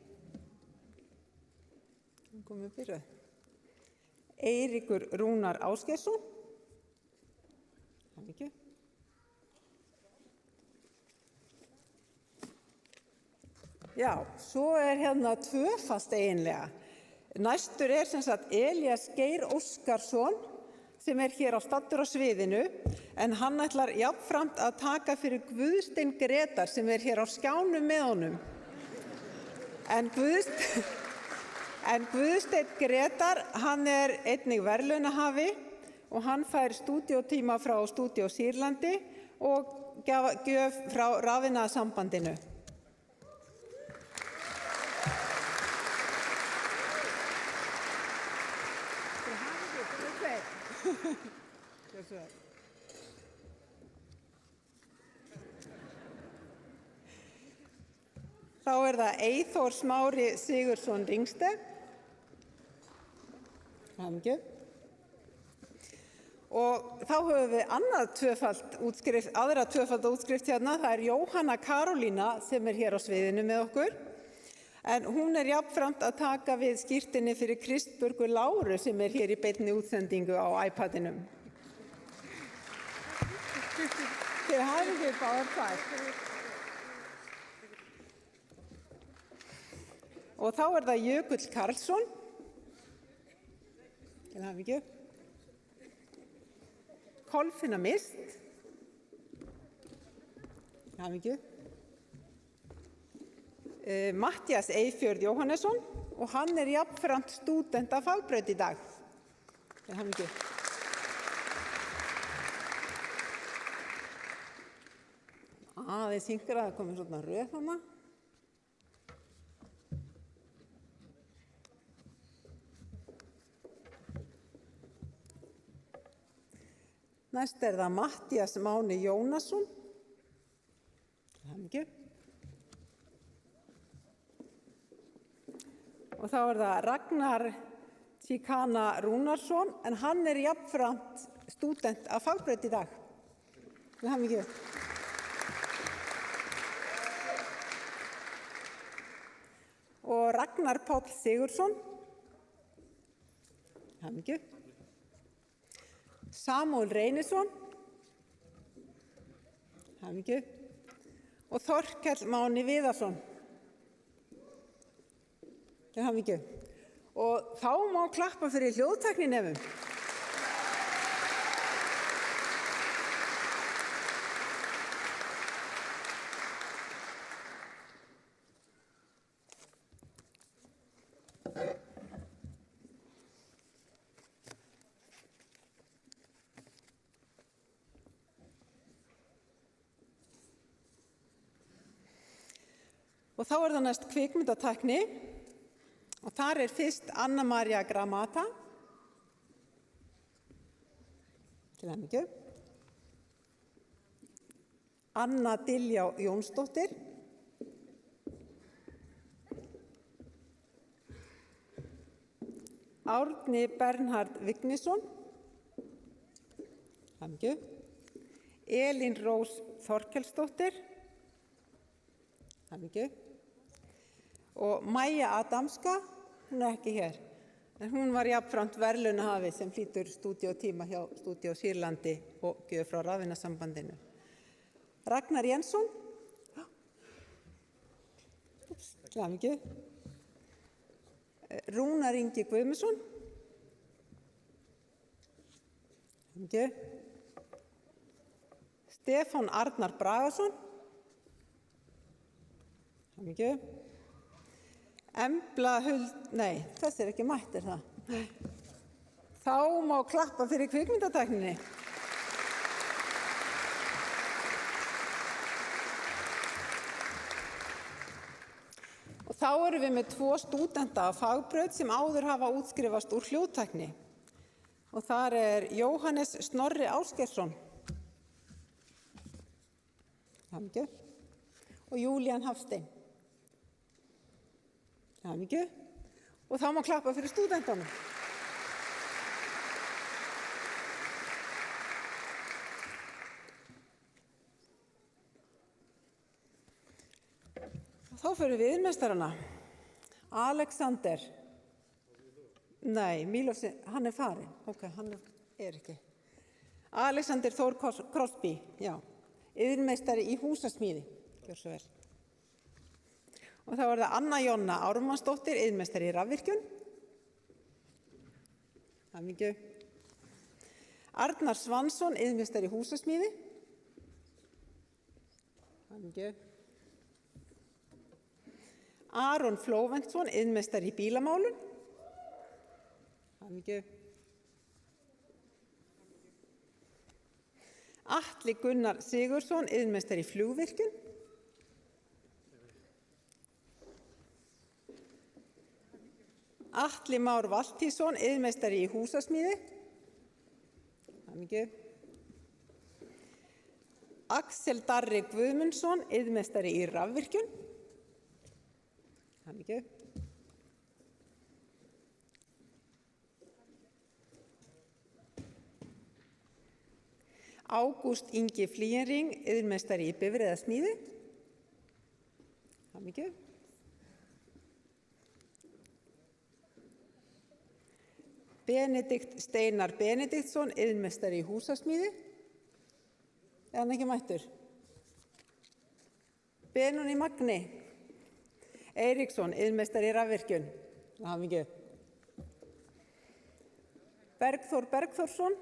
Hann komið byrjað. Eiríkur Rúnar Ásgeirsson. Til hamingju. Já, svo er hérna tvöfalt eiginlega. Næstur er sem sagt Elías Geir Óskarsson sem er hér á staddur á sviðinu, en hann ætlar jafnframt að taka fyrir Guðstein Gretar sem er hér á skjánum með honum. En Guðstein Gretar, hann er einnig verðlaunahafi og hann fær stúdíótíma frá Stúdíó Sýrlandi og gjöf frá Rafiðnaðarsambandinu. Þá er það Eyþór Smári Sigurðsson Ringstedt. hamingju. Og þá höfum við aðra tvöfalda útskrift hérna. Það er Jóhanna Karolína sem er hér á sviðinu með okkur. En hún er jafnframt að taka við skírtinni fyrir Kristbjörgu Láru sem er hér í beinni útsendingu á iPadinum. Til hamingju báðar tvær. Og þá er það Jökull Karlsson. Til hamingju. Kolfinna Mist. Til hamingju. Matthías Eyfjörð Jóhannesson og hann er jafnframt stúdent af fagbraut í dag. Til hamingju. Aðeins yngra, það komið svona röð hana. Næst er það Matthías Máni Jónasson. Til hamingju. Og þá er það Ragnar Tíkana Rúnarsson, en hann er jafnframt stúdent af fagbraut í dag. Til hamingju. Og Ragnar Páll Sigurðsson. Til hamingju. Samúel Reynisson. Til hamingju. Og Þorkell Máni Viðarsson. Til hamingju. Og þá má klappa fyrir hljóðtækninefum. Og þá er það næst kvikmyndatækni. Og þar er fyrst Anna María Gramata. Til hamingju. Anna Diljá Jónsdóttir. Árni Bernhard Vignisson. Til hamingju. Elín Rós Þorkelsdóttir. Til hamingju. Og Maja Adamska, hún er ekki hér, en hún var jafnframt verðlaunahafi sem hlýtur stúdíótíma hjá Stúdíó Sýrlandi og gjöf frá Rafiðnarsambandinu. Ragnar Jensson. Til hamingju. Rúnar Ingi Guðmundsson. Til hamingju. Stefán Arnar Bragason. Til hamingju. Embla Huld, nei, þessi er ekki mætt, er það? Þá má klappa fyrir kvikmyndatækninni. Og þá erum við með 2 stúdenta af fagbraut sem áður hafa útskrifast úr hljóðtækni. Og þar er Jóhannes Snorri Ásgeirsson. Til hamingju. Og Júlían Hafstein. Til hamingju. Og þá má klappa fyrir stúdentunum. Þá fyrir við viðmestarana. Alexander. Nei, Mílos, hann er farinn. Ok, hann er ekki. Alexander Þór Crosby, já. Iðnmeistari í húsasmíði. Gjör svo vel. Og þá er það Anna Jonna Ármannsdóttir, iðnmeistari í rafvirkjun. Hamingju. Arnar Svansson, iðnmeistari í húsasmíði. Hamingju. Aron Flóventsson, iðnmeistari í bílamálun. Hamingju. Atli Gunnar Sigurðsson, iðnmeistari í flugvirkjun. Atli Már Valtísson, iðnmeistari í húsasmíði. Hamingju. Axel Darri Guðmundsson, iðnmeistari í rafvirkjun. Hamingju. Ágúst Ingi Flýjenring, iðnmeistari í bifreiðasmíði. Hamingju. Benedikt Steinar Benediktsson, iðnmeistari í húsasmíði. Er hann ekki mættur? Benóni Magni Eiríksson, iðnmeistari í rafvirkjun. Hamingju. Bergþór Bergþórsson,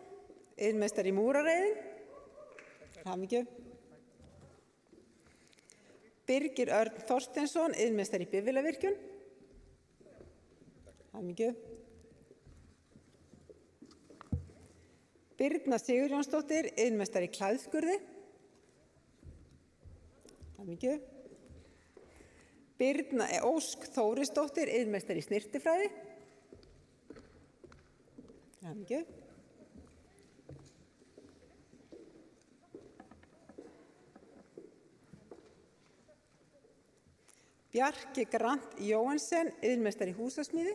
iðnmeistari í múrareiðing. Hamingju. Birgir Örn Þorsteinsson, iðnmeistari í bifvélavirkjun. Hamingju. Birna Sigurjónsdóttir, iðnmeistari í klæðskurði. Hamingju. Birna Ósk Þórisdóttir, iðnmeistari í snyrtifræði. Hamingju. Bjarki Grant Jóhansen, iðnmeistari í húsasmíði.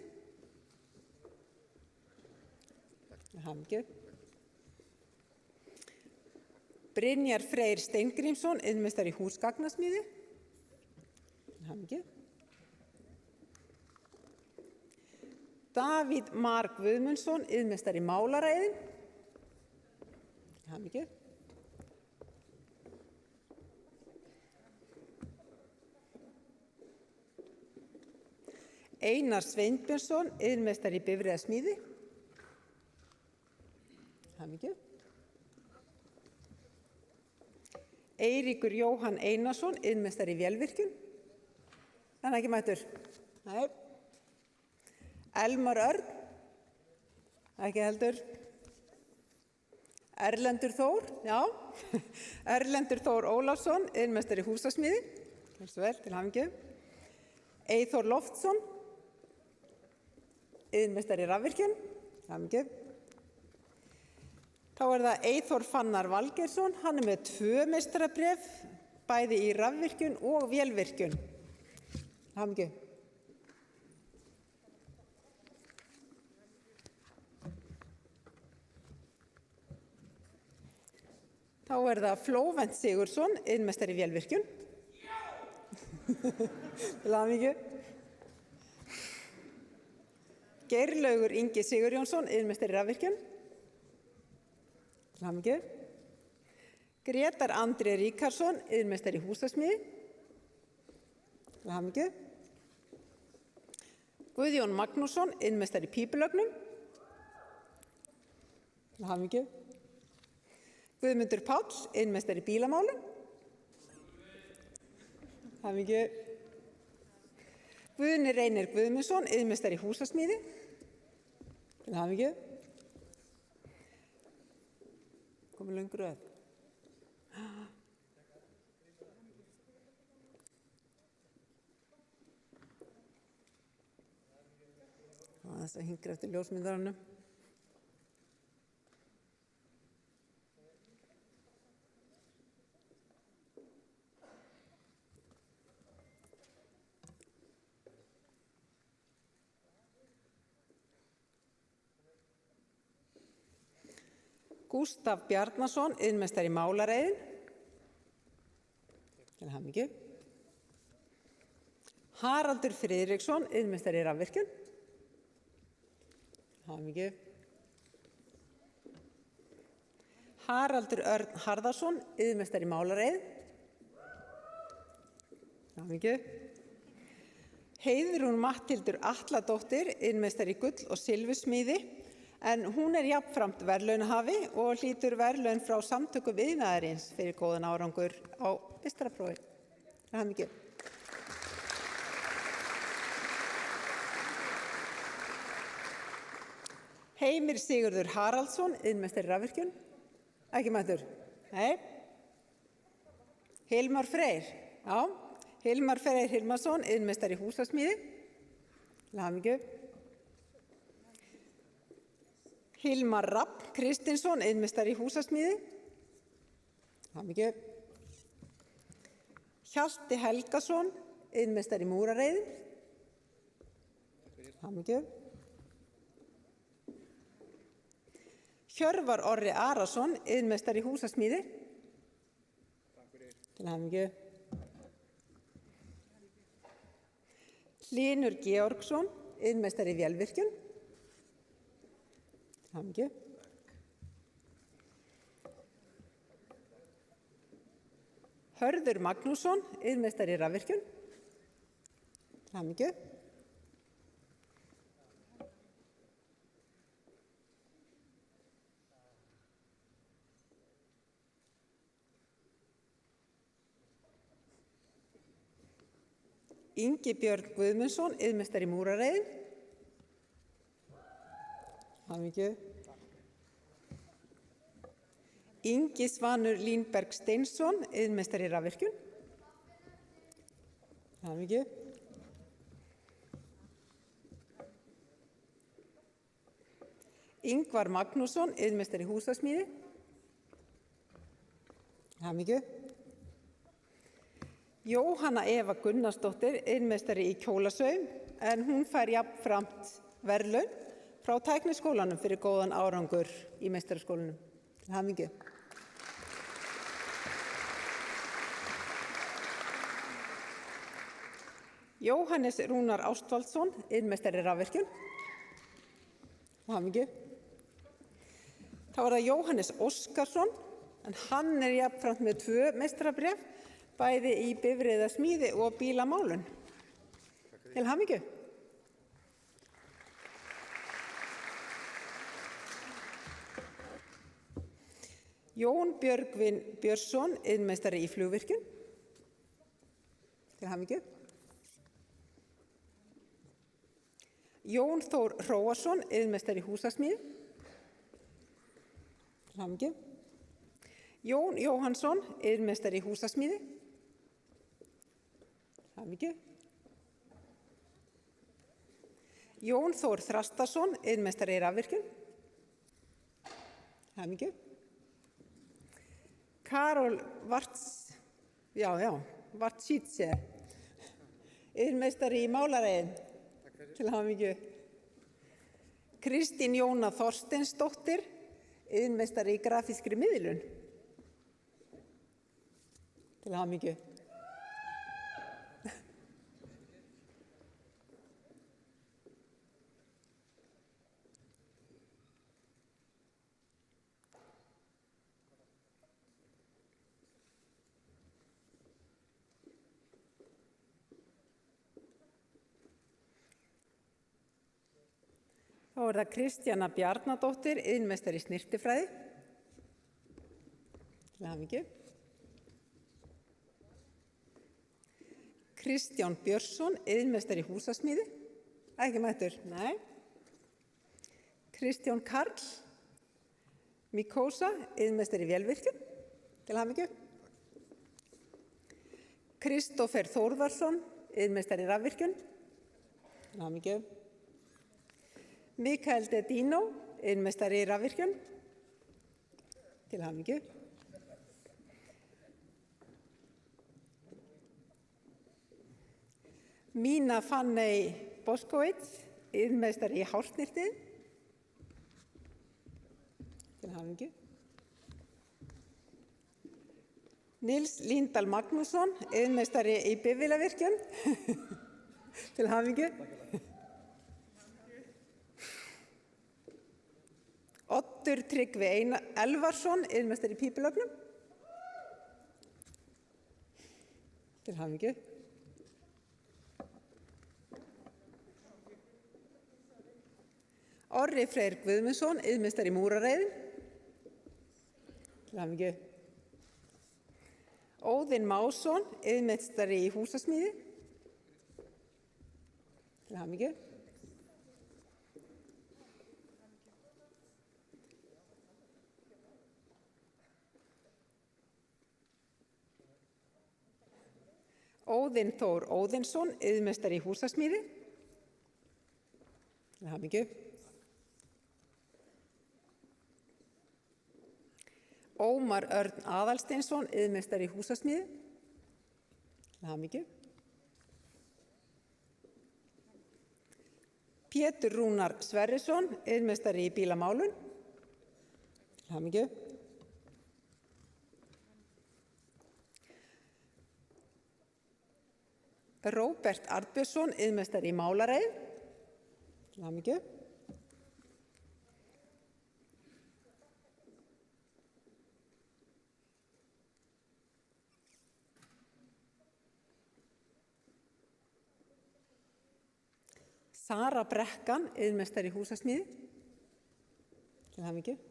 Hamingju. Brynjar Freyr Steingrímsson, iðnmeistari í húsgagnasmíði. Hamingju. Davíð Mar Guðmundsson, iðnmeistari í málareiðing. Hamingju. Einar Sveinbjörnsson, iðnmeistari í bifreiðasmíði. Hamingju. Eiríkur Jóhann Einarsson, iðnmeistari í vélvirkjun. Er hann ekki mættur? Nei. Elmar Örn. Ekki heldur. Erlendur Þór, já. Erlendur Þór Ólafsson, iðnmeistari í húsasmíði. Helstu vel, til hamingju. Eyþór Loftsson, iðnmeistari í rafvirkjun. Hamingju. Þá er það Eyþór Fannar Valgeirsson, hann er með 2 meistarabréf, bæði í rafvirkjun og vélvirkjun. Hamingju. Þá er það Flóvent Sigurðsson, iðnmeistari í vélvirkjun. Til hamingju. Geirlaugur Ingi Sigurjónsson, iðnmeistari í rafvirkjun. Til hamingju. Grétar Andri Ríkarsson, iðnmeistari í húsasmíði. Til hamingju. Guðjón Magnússon, iðnmeistari í pípulögnum. Til hamingju. Guðmundur Páll, iðnmeistari í bílamálum. Til hamingju. Guðni Reynir Guðmundsson, iðnmeistari í húsasmíði. Til hamingju. Komið löng röð. Þess að hingra eftir ljósmyndaranum. Gústaf Bjarnason, iðnmeistari í málareiðing. Til hamingju. Haraldur Friðriksson, iðnmeistari í rafvirkjun. Til hamingju. Haraldur Örn Harðarsson, iðnmeistari í málareiðing. Til hamingju. Heiðrún Matthildur Atladóttir, iðnmeistari í gull- og silfursmíði. En hún er jafnframt verðlaunahafi og hlýtur verðlaun frá Samtökum iðnaðarins fyrir góðan árangur á meistaraprófi. Til hamingju. Heimir Sigurður Haraldsson, iðnmeistari í rafvirkjun. Ekki mættur? Nei. Hilmar Freyr. Já. Hilmar Freyr Hilmarsson, iðnmeistari í húsasmíði. Til hamingju. Hilmar Rafn Kristinsson, iðnmeistari í húsasmíði. Til hamingju. Hjalti Helgason, iðnmeistari í múrareiðing. Til hamingju. Hjörvar Orri Arason, iðnmeistari í húsasmíði. Til hamingju. Hlynur Georgsson, iðnmeistari í vélvirkjun. Til hamingju. Hörður Magnússon, iðnmeistari í rafvirkjun. Til hamingju. Ingi Björn Guðmundsson, iðnmeistari í múrareiðin. Hamingju. Ingi Svanur Línberg Steinsson, iðnmeistari í rafvirkjun. Hamingju. Ingvar Magnússon, iðnmeistari í húsasmíði. Hamingju. Jóhanna Eva Gunnarsdóttir, iðnmeistari í kjólasaum, en hún fær jafnframt verðlaun frá Tækniskólanum fyrir góðan árangur í meistaraskólanum. Til hamingju. Jóhannes Rúnar Ástvaldsson, iðnmeistari í rafvirkjun. Til hamingju. Þá er það Jóhannes Óskarsson, en hann er jafnframt með 2 meistarabréf, bæði í bifreiðasmíði og bílamálun. Til hamingju. Jón Björgvin Björnsson, iðnmeistari í flugvirkjun. Til hamingju. Jón Þór Hróarsson, iðnmeistari í húsasmíði. Til hamingju. Jón Jóhannsson, iðnmeistari í húsasmíði. Til hamingju. Jón Þór Þrastarsson, iðnmeistari í rafvirkjun. Til hamingju. Karol Vartsítse, iðnmeistari í málareiðin. Til hamingju. Kristín Jóna Þorsteinsdóttir, iðnmeistari í grafískri miðlun. Til hamingju. Þá er það Kristjana Bjarnadóttir, iðnmeistari í snyrtifræði. Til hamingju. Kristján Björnsson, iðnmeistari í húsasmíði. Ekki mættur? Nei. Kristján Karl Mikósa, iðnmeistari í vélvirkjun. Til hamingju. Kristófer Þórðarsson, iðnmeistari í rafvirkjun. Til hamingju. Mikael Dedino, iðnmeistari í rafvirkjun. Til hamingju. Mína Fanney Boskowitz, iðnmeistari í hársnyrtið. Til hamingju. Nils Líndal Magnússon, iðnmeistari í bifvélavirkjun. Til hamingju. Oddur Tryggvi Elvarsson, iðnmeistari í pípulögnum. Til hamingju. Orri Freyr Guðmundsson, iðnmeistari í múrareiðin. Til hamingju. Óðinn Másson, iðnmeistari í húsasmíði. Til hamingju. Óðinn Þór Óðinsson, iðnmeistari í húsasmíði. Til hamingju. Ómar Örn Aðalsteinsson, iðnmeistari í húsasmíði. Til hamingju. Pétur Rúnar Sverrisson, iðnmeistari í bílamálun. Til hamingju. Róbert Arnbjörnsson, iðnmeistari í málareið. Til hamingju. Sara Brekkan, iðnmeistari í húsasmíði. Til hamingju.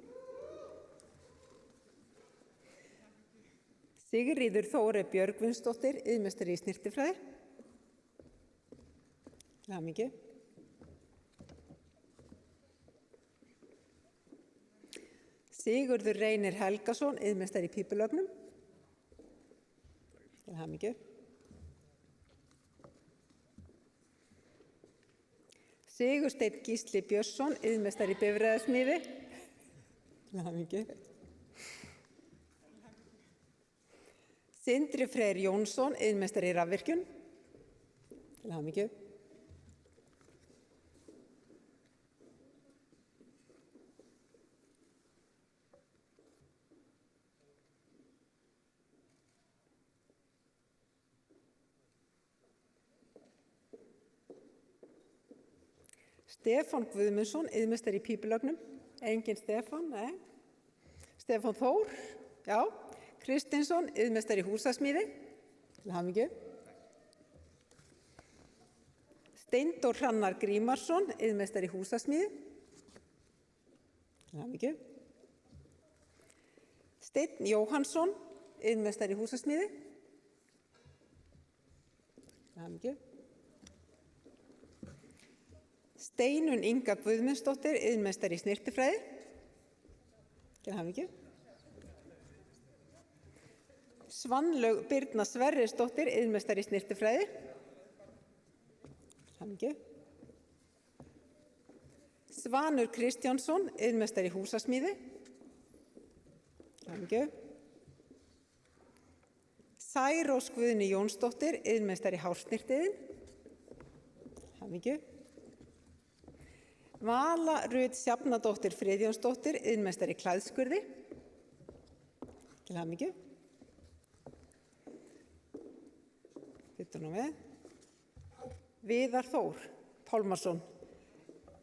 Sigríður Þóra Björgvinsdóttir, iðnmeistari í snyrtifræði. Til hamingju. Sigurður Reynir Helgason, iðnmeistari í pípulögnum. Til hamingju. Sigursteinn Gísli Björnsson, iðnmeistari í bifreiðasmíði. Til hamingju. Sindri Freyr Jónsson, iðnmeistari í rafvirkjun. Til hamingju. Stefán Guðmundsson, iðnmeistari í pípulögnum. Engin Stefán, nei. Stefán Þór, já. Kristinsson, iðnmeistari í húsasmíði. Til hamingju. Steindór Hrannar Grímarsson, iðnmeistari í húsasmíði. Til hamingju. Steinn Jóhannsson, iðnmeistari í húsasmíði. Til hamingju. Steinunn Inga Guðmundsdóttir, iðnmeistari í snyrtifræði. Til hamingju. Svanlaug Birna Sverrisdóttir, iðnmeistari í snyrtifræði. Til hamingju. Svanur Kristjánsson, iðnmeistari í húsasmíði. Til hamingju. Særós Guðni Jónsdóttir, iðnmeistari í hársnyrtiðin. Til hamingju. Vala Rut Sjafnadóttir Friðjónsdóttir, iðnmeistari í klæðskurði. Til hamingju. Bíddu nú við. Viðar Þór Pálmarsson,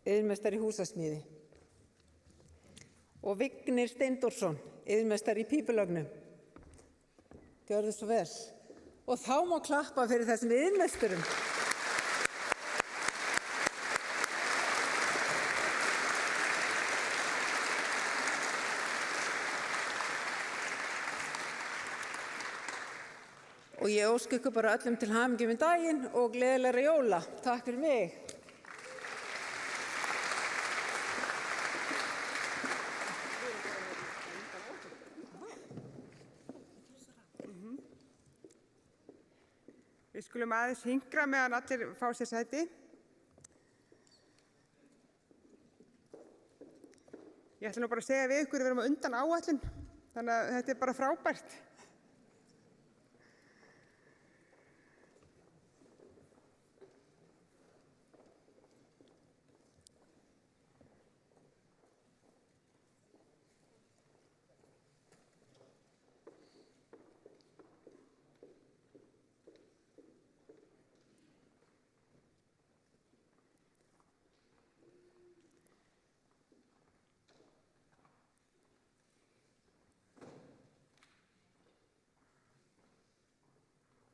iðnmeistari í húsasmíði. Og Vignir Steindórsson, iðnmeistari í pípulögnum. Gjörðu svo vel. Og þá má klappa fyrir þessum iðnmeisturum. Og ég óska ykkur bara öllum til hamingju með daginn og gleðilegra jóla. Takk fyrir mig. Við skulum aðeins hingra meðan allir fá sér sæti. Ég ætla nú bara að segja við ykkur að við erum á undan áætlun, þannig að þetta er bara frábært.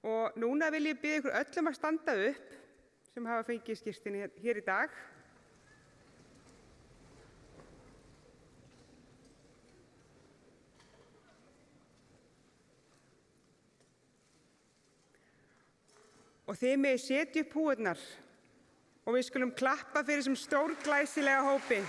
Og núna vil ég biðja ykkur öllum að standa upp sem hafa fengið skírteini hér í dag. Og þið megið setja upp húfurnar og við skulum klappa fyrir þessum stórglæsilega hópi.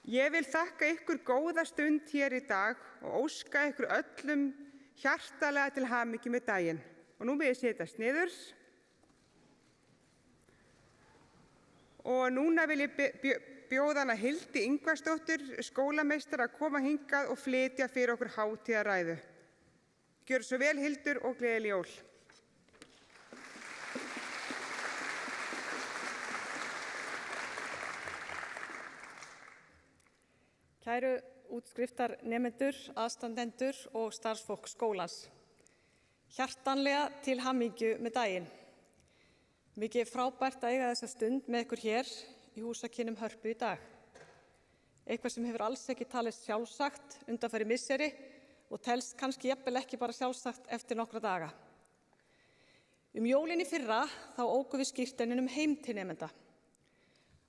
Ég vil þakka ykkur góða stund hér í dag og óska ykkur öllum hjartalega til hamingju með daginn. Og nú vil ég setjast niður. Og núna vil ég bjóða hana Hildi Ingvarsdóttur, skólameistara, að koma hingað og flytja fyrir okkur hátíðarræðu. Gjörðu svo vel, Hildur, og gleðileg jól. Kæru útskriftarnemendur, aðstandendur og starfsfólk skólans. Hjartanlega til hamingju með daginn. Mikið frábært að eiga þessa stund með ykkur hér í húsakynnum Hörpu í dag. Eitthvað sem hefur alls ekki talist sjálfsagt undanfari misseri og telst kannski jafnvel ekki bara sjálfsagt eftir nokkra daga. Jólin í fyrra þá ókum við skírteininum heim til nemenda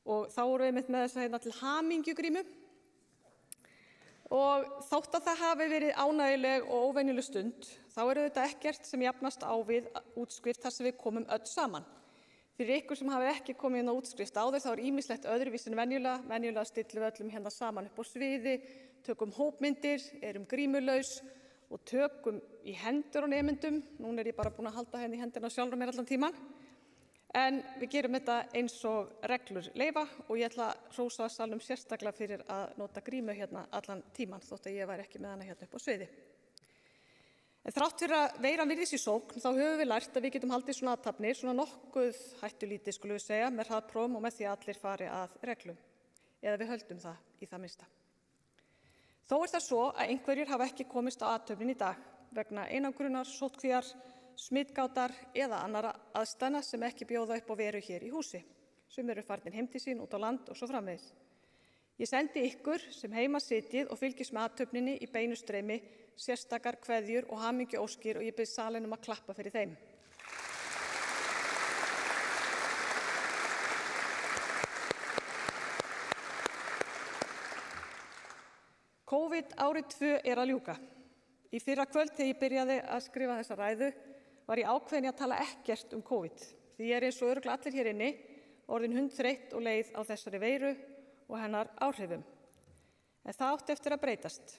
og þá vorum við einmitt með þessa til hamingjugrímu og þótt að það hafi verið ánægjuleg og óvenjuleg stund þá þetta ekkert sem jafnast á við útskrift þar sem við komum öll saman. Fyrir ykkur sem hafi ekki komið inn á útskrift áður þá ýmislegt öðruvísi en venjulega stillum við öllum hérna saman upp á sviði, tökum hópmyndir, erum grímulaus og tökum í hendur á nemendum. Núna ég bara búin að halda henni í hendina sjálfur mér allan tíman. En við gerum þetta eins og reglur leyfa og ég ætla að hrósa salnum sérstaklega fyrir að nota grímu hérna allan tíman þótt að ég væri ekki með hana hérna upp á sviði. En þrátt fyrir að veiran virðist í sókn þá höfum við lært að við getum haldið svona athafnir, svona nokkuð hættulítið skulum við segja, með hraðprófum og með því að allir fari að reglum. Eða við höldum það í það minnsta. Þó það svo að einhverjir hafa ekki komist á athöfnin í dag vegna einangrunar, sóttkvíar, smitgátar eða annara aðstæðna sem ekki bjóða upp á veru hér í húsi. Sum eru farnir heim til sín út á land og svo framvegis. Ég sendi ykkur sem heima sitjið og fylgist með athöfninni í beinu streymi sérstakar kveðjur og hamingjuóskir og ég bið salinn að klappa fyrir þeim. COVID árið 2 að ljúka. Í fyrra kvöld þegar ég byrjaði að skrifa þessa ræðu var ég ákveðin að tala ekkert COVID. Því ég eins og örugglega allir hér inni orðin hundþreytt og leið á þessari veiru og hennar áhrifum. En það átti eftir að breytast.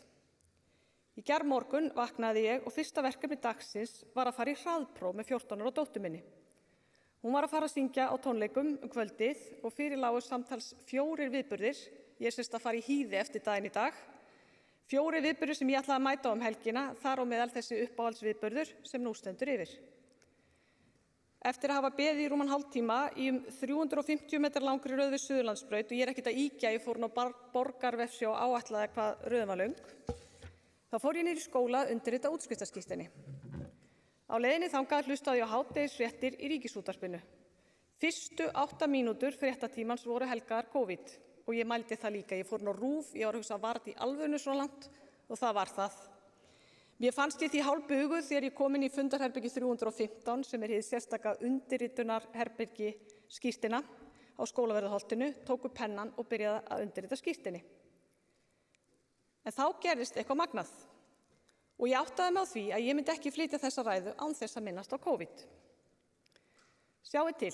Í gærmorgun vaknaði ég og fyrsta verkefni dagsins var að fara í hraðpróf með 14 ára dóttur minni. Hún var að fara að syngja á tónleikum kvöldið og fyrir lágu samtals 4 viðburðir. Ég sést að fara í hýði eftir daginn í dag. 4 viðburðir sem ég ætlaði að mæta á helgina, þar á meðal þessi uppáhaldsviðburður sem nú stendur yfir. Eftir að hafa beðið í rúman hálftíma í 350 metra langri röð við Suðurlandsbraut og ég ekkert að ýkja, ég fór nú borgarvefsjá og áætlaði hvað röðin var löng. Þá fór ég niður í skóla að undirrita útskriftarskírteini. Á leiðinni þangað hlustaði ég á hádegisfréttir í Ríkisútvarpinu. Fyrstu 8 mínútur fréttatímans voru helgaðar COVID og ég mældi það líka. Ég fór nú á RÚV, ég var að hugsa að var þetta í alvörinu svo langt og það var það. Mér fannst ég því hálfbuguð þegar ég kom inn í fundarherbergi 315 sem hið sérstaka undirritunarherbergi skírteina á Skólaverðarholtinu, tók upp pennan og byrjaði að undirrita skírteini. En þá gerðist eitthvað magnað og ég áttaði mig á því að ég myndi ekki flytja þessa ræðu án þess að minnast á COVID. Sjáið til,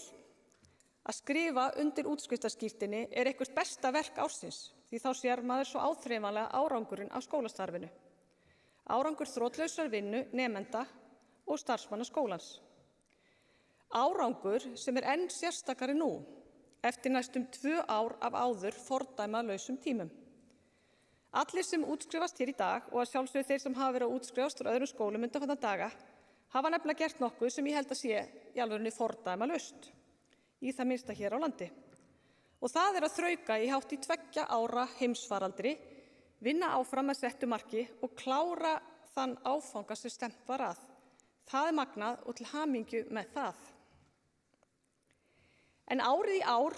að skrifa undir útskriftarskírteini eitthvert besta verk ársins því þá sér maður svo áþreifanlega árangurinn af skólastarfinu. Árangur þrotlausrar vinnu, nemenda og starfsmanna skólans. Árangur sem enn sérstakari nú, eftir næstum 2 ár af áður fordæmalausum tímum. Allir sem útskrifast hér í dag og að sjálfsögðu þeir sem hafa verið að útskrifast úr öðrum skólum undanfarna daga hafa nefnilega gert nokkuð sem ég held að sé í alvörunni fordæmalaust, í það minnsta hér á landi. Og það að þrauka í hátt í 2 ára heimsfaraldri, vinna áfram með settu marki og klára þann áfanga sem stefnt var að. Það magnað og til hamingju með það. En árið í ár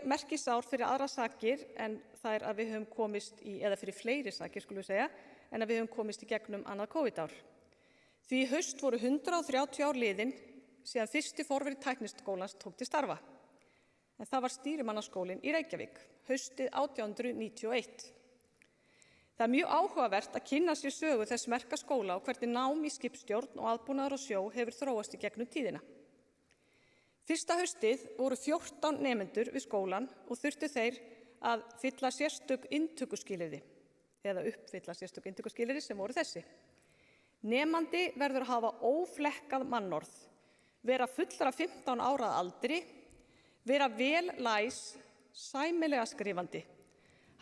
merkisár fyrir aðra sakir en það að við höfum komist í, eða fyrir fleiri sakir skulum við segja, en að við höfum komist í gegnum annað COVID-ár. Því í haust voru 130 ár liðin síðan fyrsti forveri Tækniskólans tók til starfa. En það var stýrimannaskólinn í Reykjavík, haustið 1891. Það mjög áhugavert að kynna sér sögu þess merka skóla og hvernig nám í skipstjórn og aðbúnaður á sjó hefur þróast í gegnum tíðina. Fyrsta haustið voru 14 nemendur við skólan og þurftu þeir að fylla sérstök inntökuskilyrði, eða uppfylla sérstök inntökuskilyrði sem voru þessi. Nemandi verður að hafa óflekkað mannorð, vera fullra 15 ára að aldri, vera vel læs sæmilega skrifandi,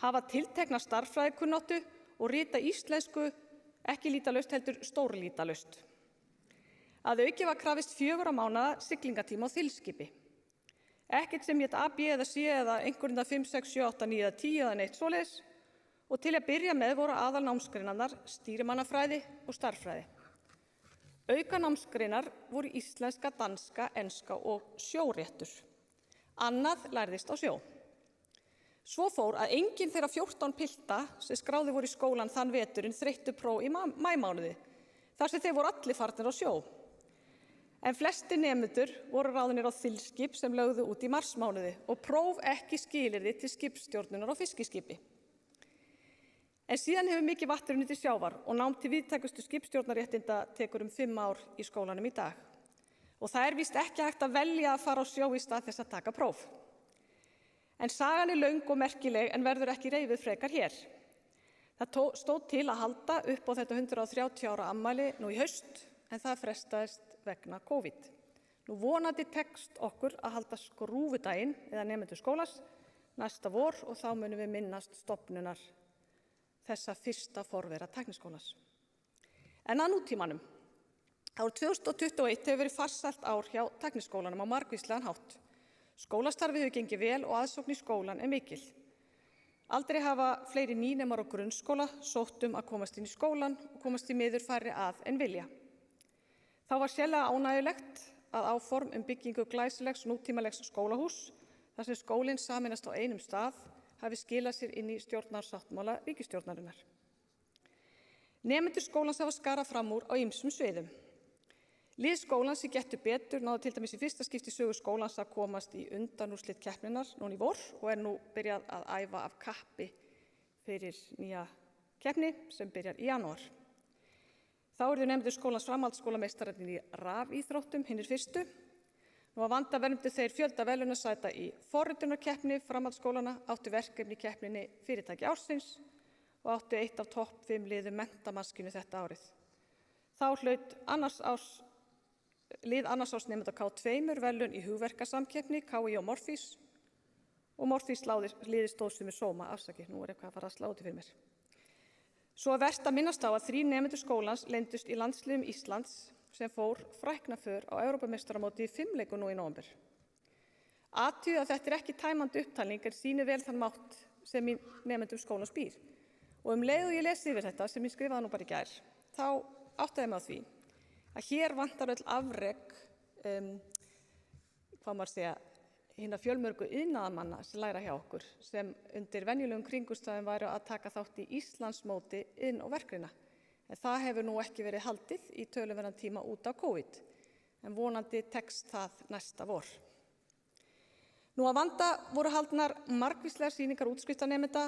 hafa tiltekna stærðfræðikunnáttu og rita íslensku ekki lýtalaust heldur stórlýtalaust. Að auki var krafist 4 mánaða siglingatíma á þilskipi. Ekkert sem hét A, B eða C eða einhverjum 5, 6, 7, 8, 9 eða 10 eða neitt svoleiðis og til að byrja með voru aðalnámsgreinarnar stýrimannafræði og stærðfræði. Auka námsgreinar voru íslenska, danska, enska og sjóréttur. Annað lærðist á sjó. Svo fór að enginn þeirra 14 pilta sem skráði voru í skólan þann veturinn þreyttu próf í maímánuði, þar sem þeir voru allir farnir á sjó. En flestir nemendur voru ráðnir á þilskip sem lögðu út í marsmánuði og próf ekki skilyrði til skipstjórnunar á fiskiskipi. En síðan hefur mikið vatn runnið til sjávar og nám til víðtækustu skipstjórnarréttinda tekur 5 ár í skólanum í dag. Og það er víst ekki hægt að velja að fara á sjó í stað þess að taka próf. En sagan er löng og merkileg en verður ekki reifuð frekar hér. Það stóð til að halda upp á þetta 130 ára afmæli nú í haust en það frestaðist vegna COVID. Nú vonandi tekst okkur að halda skrúfudaginn eða nemendur skólans næsta vor og þá munum við minnast stofnunar þessa fyrsta forvera tækniskólans. En að nútímanum. Árið 2021 hefur verið farsælt ár hjá tækniskólanum á margvíslegan hátt. Skólastarfið hefur gengið vel og aðsókn í skólan er mikil. Aldrei hafa fleiri nýnemar á grunnskóla sótt að komast inn í skólan og komast í miður færri að en vilja. Þá var sérlega ánægjulegt að áform byggingu glæsilegs nútímalegs skólahús, þar sem skólinn sameinast á einum stað, hafi skilað sér inn í stjórnarsáttmála ríkisstjórnarinnar. Nemendur skólans hafa skarað fram úr á ýmsum sviðum. Lið skólans í Gettu betur náðu til dæmis í fyrsta skipti í sögu skólans að komast í undanúrslit keppninnar núna í vor og er nú byrjað að æfa af kappi fyrir nýja keppni sem byrjar í janúar. Þá eru nemendur skólans framhaldsskólameistararnir í rafíþróttum hinir fyrstu. Nú að vanda vermdu þeir fjölda verðlaunasæta í forritunarkeppni framhaldsskólana, áttu verkefni í keppninni fyrirtæki ársins og áttu eitt af topp 5 liðum menntamaskinu þetta árið. Þá hlaut lið annars árs nemenda K2 verðlaun í hugverkasamkeppni, KI og Morfís og Morfís liði stóð sig með sóma, nú er eitthvað að fara að slá út fyrir mér. Svo er vert að minnast á að 3 nemendur skólans leyndust í landsliðum Íslands sem fór fræknaför á Evrópumeistaramóti í fimleikum nú í nóvember. Athugið að þetta er ekki tæmandi upptalning en sýnir vel þann mátt sem í nemendum skólans býr. Og leið og ég lesi yfir þetta sem ég skrifaði nú bara í gær, þá áttaði mig á því að hér vantar öll afrek, hinna fjölmörgu iðnaðarmanna sem læra hjá okkur, sem undir venjulegum kringumstæðum væru að taka þátt í Íslandsmóti iðn- og verkgreina. En það hefur nú ekki verið haldið í töluverðan tíma út af COVID, en vonandi tekst það næsta vor. Nú að vanda voru haldnar margvíslegar sýningar útskriftarnemenda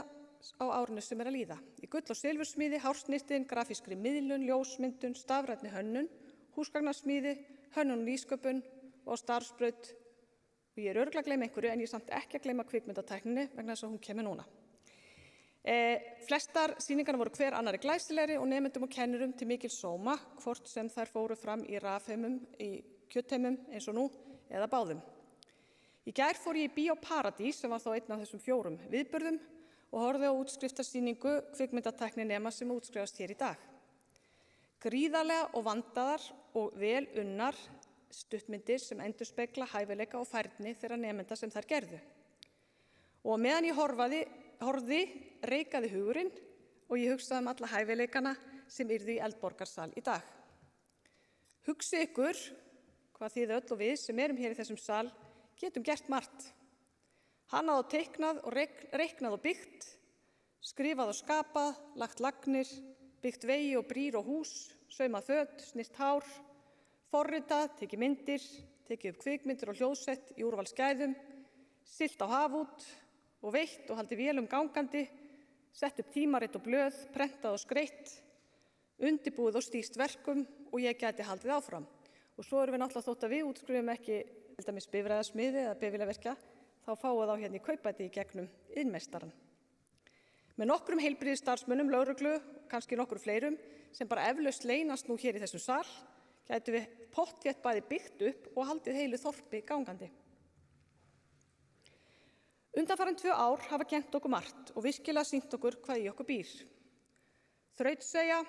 á árinu sem er að líða. Í gull- og silfursmíði, hársnyrtin, grafískri miðlun, ljósmyndun, stafrænni hönnun, húsgagnasmíði, hönnun og nýsköpun og á starfsbraut. Og ég er örugglega að gleyma einhverju en ég er samt ekki að gleyma kvikmyndatækninni vegna þess að hún kemur núna. Flestar sýningarnar voru hver annarri glæsilegri og nemendum og kennurum til mikil sóma, hvort sem þær fóru fram í rafheimum, í kjötheimum eins og nú eða báðum. Í gær fór ég í Bíó Paradís sem var þá einn af þessum 4 viðburðum og horfði á útskriftarsýningu kvikmyndatækninema sem útskrifast hér í dag. Gríðarlega og vandaðar og vel unnar stuttmyndir sem endurspegla hæfileika og færni þeirra nemenda sem þær gerðu. Og meðan ég horfði, reikaði hugurinn og ég hugsaði alla hæfileikana sem yrðu í Eldborgarsal í dag. Hugsið ykkur hvað þið öll og við sem erum hér í þessum sal getum gert margt. Hannað og teiknað og reiknað og byggt, skrifað og skapað, lagt lagnir, byggt vegi og brýr og hús, saumað föt, snirt hár, forritað, tekið myndir, tekið upp kvikmyndir og hljóðsett í úrvalsgæðum, siglt á haf út og veitt og haldið vélum gangandi, sett upp tímarit og blöð, prentað og skreitt, undirbúið og stýrt verkum og ég gæti haldið áfram. Og svo erum við náttúrulega þótt að við útskrifum ekki til dæmis bifreiðasmiði eða bifvélaverkja, þá fáum þá hérna í kaupbæti í gegnum iðnmeistarann. Með nokkrum heilbrigðisstarfsmönnum, lögreglu, kannski nokkrum fleirum, sem bara eflaust leynast nú hér í þessum sal, gætum við pottþétt bæði byggt upp og haldið heilu þorpi gangandi. Undanfarin 2 ár hafa kennt okkur margt og virkilega sýnt okkur hvað í okkur býr. Þrautseigja,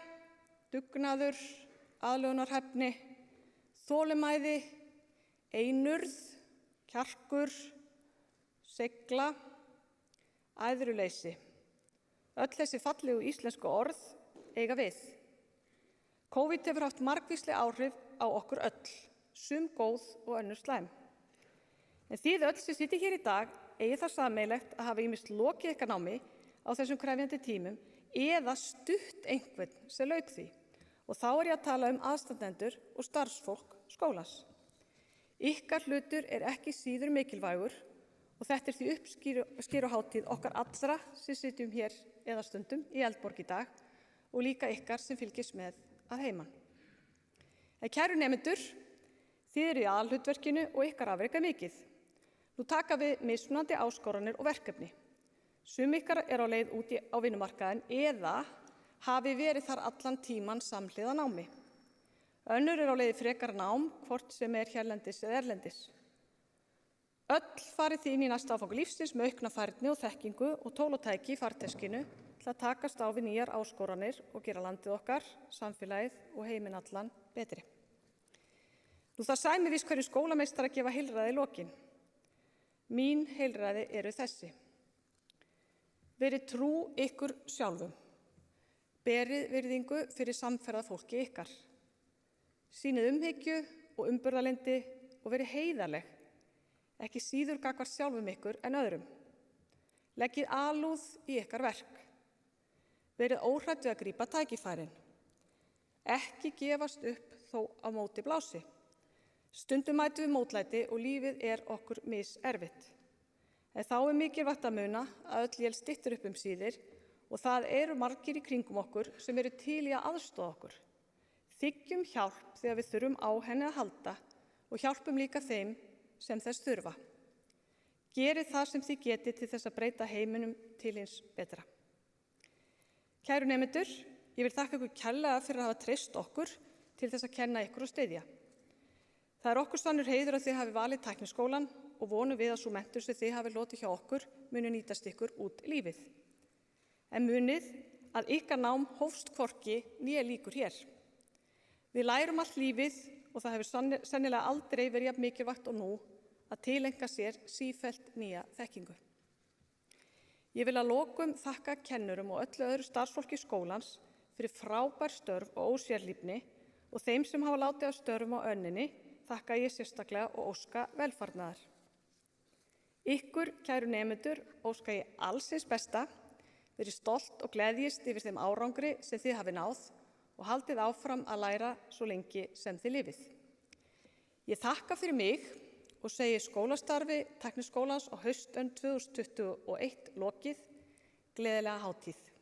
dugnaður, aðlögunarhæfni, þolinmæði, einurð, kjarkur, seigla, æðruleysi. Öll þessi fallegu íslensku orð eiga við. COVID hefur haft margvísleg áhrif á okkur öll, sum góð og önnur slæm. En þið öll sem sitjið hér í dag eigi það sameiginlegt að hafa ýmist lokið ykkar námi á þessum krefjandi tímum eða stutt einhvern sem lauk því. Og þá er ég að tala um aðstandendur og starfsfólk skólans. Ykkar hlutur er ekki síður mikilvægur og þetta er því uppskeruhátíð okkar allra sem sitjum hér eða stundum í Eldborg í dag og líka ykkar sem fylgist með að heiman. En kæru nemendur, þið eru í aðalhlutverkinu og ykkar afrek mikið. Nú taka við mismunandi áskoranir og verkefni. Sum ykkar er á leið út á vinnumarkaðinn eða hafi verið þar allan tíman samhliða námi. Önnur er á leið frekara nám, hvort sem er hérlendis eða erlendis. Öll farið þín í næsta áfanga lífsins með aukna færni og þekkingu og tól og tæki í farteskinu til að takast á við nýjar áskoranir og gera landið okkar, samfélagið og heiminn allan betri. Nú það sæmi víst hverju skólameistar að gefa heilræði í lokin. Mín heilræði eru þessi. Verið trú ykkur sjálfum. Berið virðingu fyrir samferða fólki ykkar. Sýnið umhyggju og umburðarlyndi og verið heiðarleg. Ekki síður gagnvart sjálfum ykkur en öðrum. Leggið alúð í ykkar verk. Verið óhrædd við að grípa tækifærin. Ekki gefast upp þó á móti blási. Stundum mætum við mótlæti og lífið er okkur miserfitt. En þá er mikilvægt að muna að öll él styttur upp síðir og það eru margir í kringum okkur sem eru til í að aðstoða okkur. Þiggjum hjálp þegar við þurfum á henni að halda og hjálpum líka þeim sem þess þurfa. Gerið það sem þið getið til þess að breyta heiminum til hins betra. Kæru nemendur, ég vil þakka ykkur kærlega fyrir að hafa treyst okkur til þess að kenna ykkur og styðja. Það er okkur sannur heiður að þið hafi valið tækniskólann og vonum við að sú menntun sem þið hafi hlotið hjá okkur muni nýtast ykkur út lífið. En munið að ykkar nám hófst hvorki né líkur hér. Við lærum allt lífið og það hefur sennilega aldrei verið jafn mikilvægt og nú að tileinka sér sífellt nýja þekkingu. Ég vil að lokum þakka kennurum og öllu öðru starfsfólki skólans fyrir frábær störf og ósérlífni og þeim sem hafa látið af störfum á önninni þakka ég sérstaklega og óska velfarnaðar. Ykkur, kæru nemendur, óska ég alls hins besta, verið stolt og gleðjist yfir þeim árangri sem þið hafi náð og haldið áfram að læra svo lengi sem þið lifið. Ég þakka fyrir mig og segi skólastarfi Tækniskólans á haustönn 2021 lokið. Gleðilega hátíð.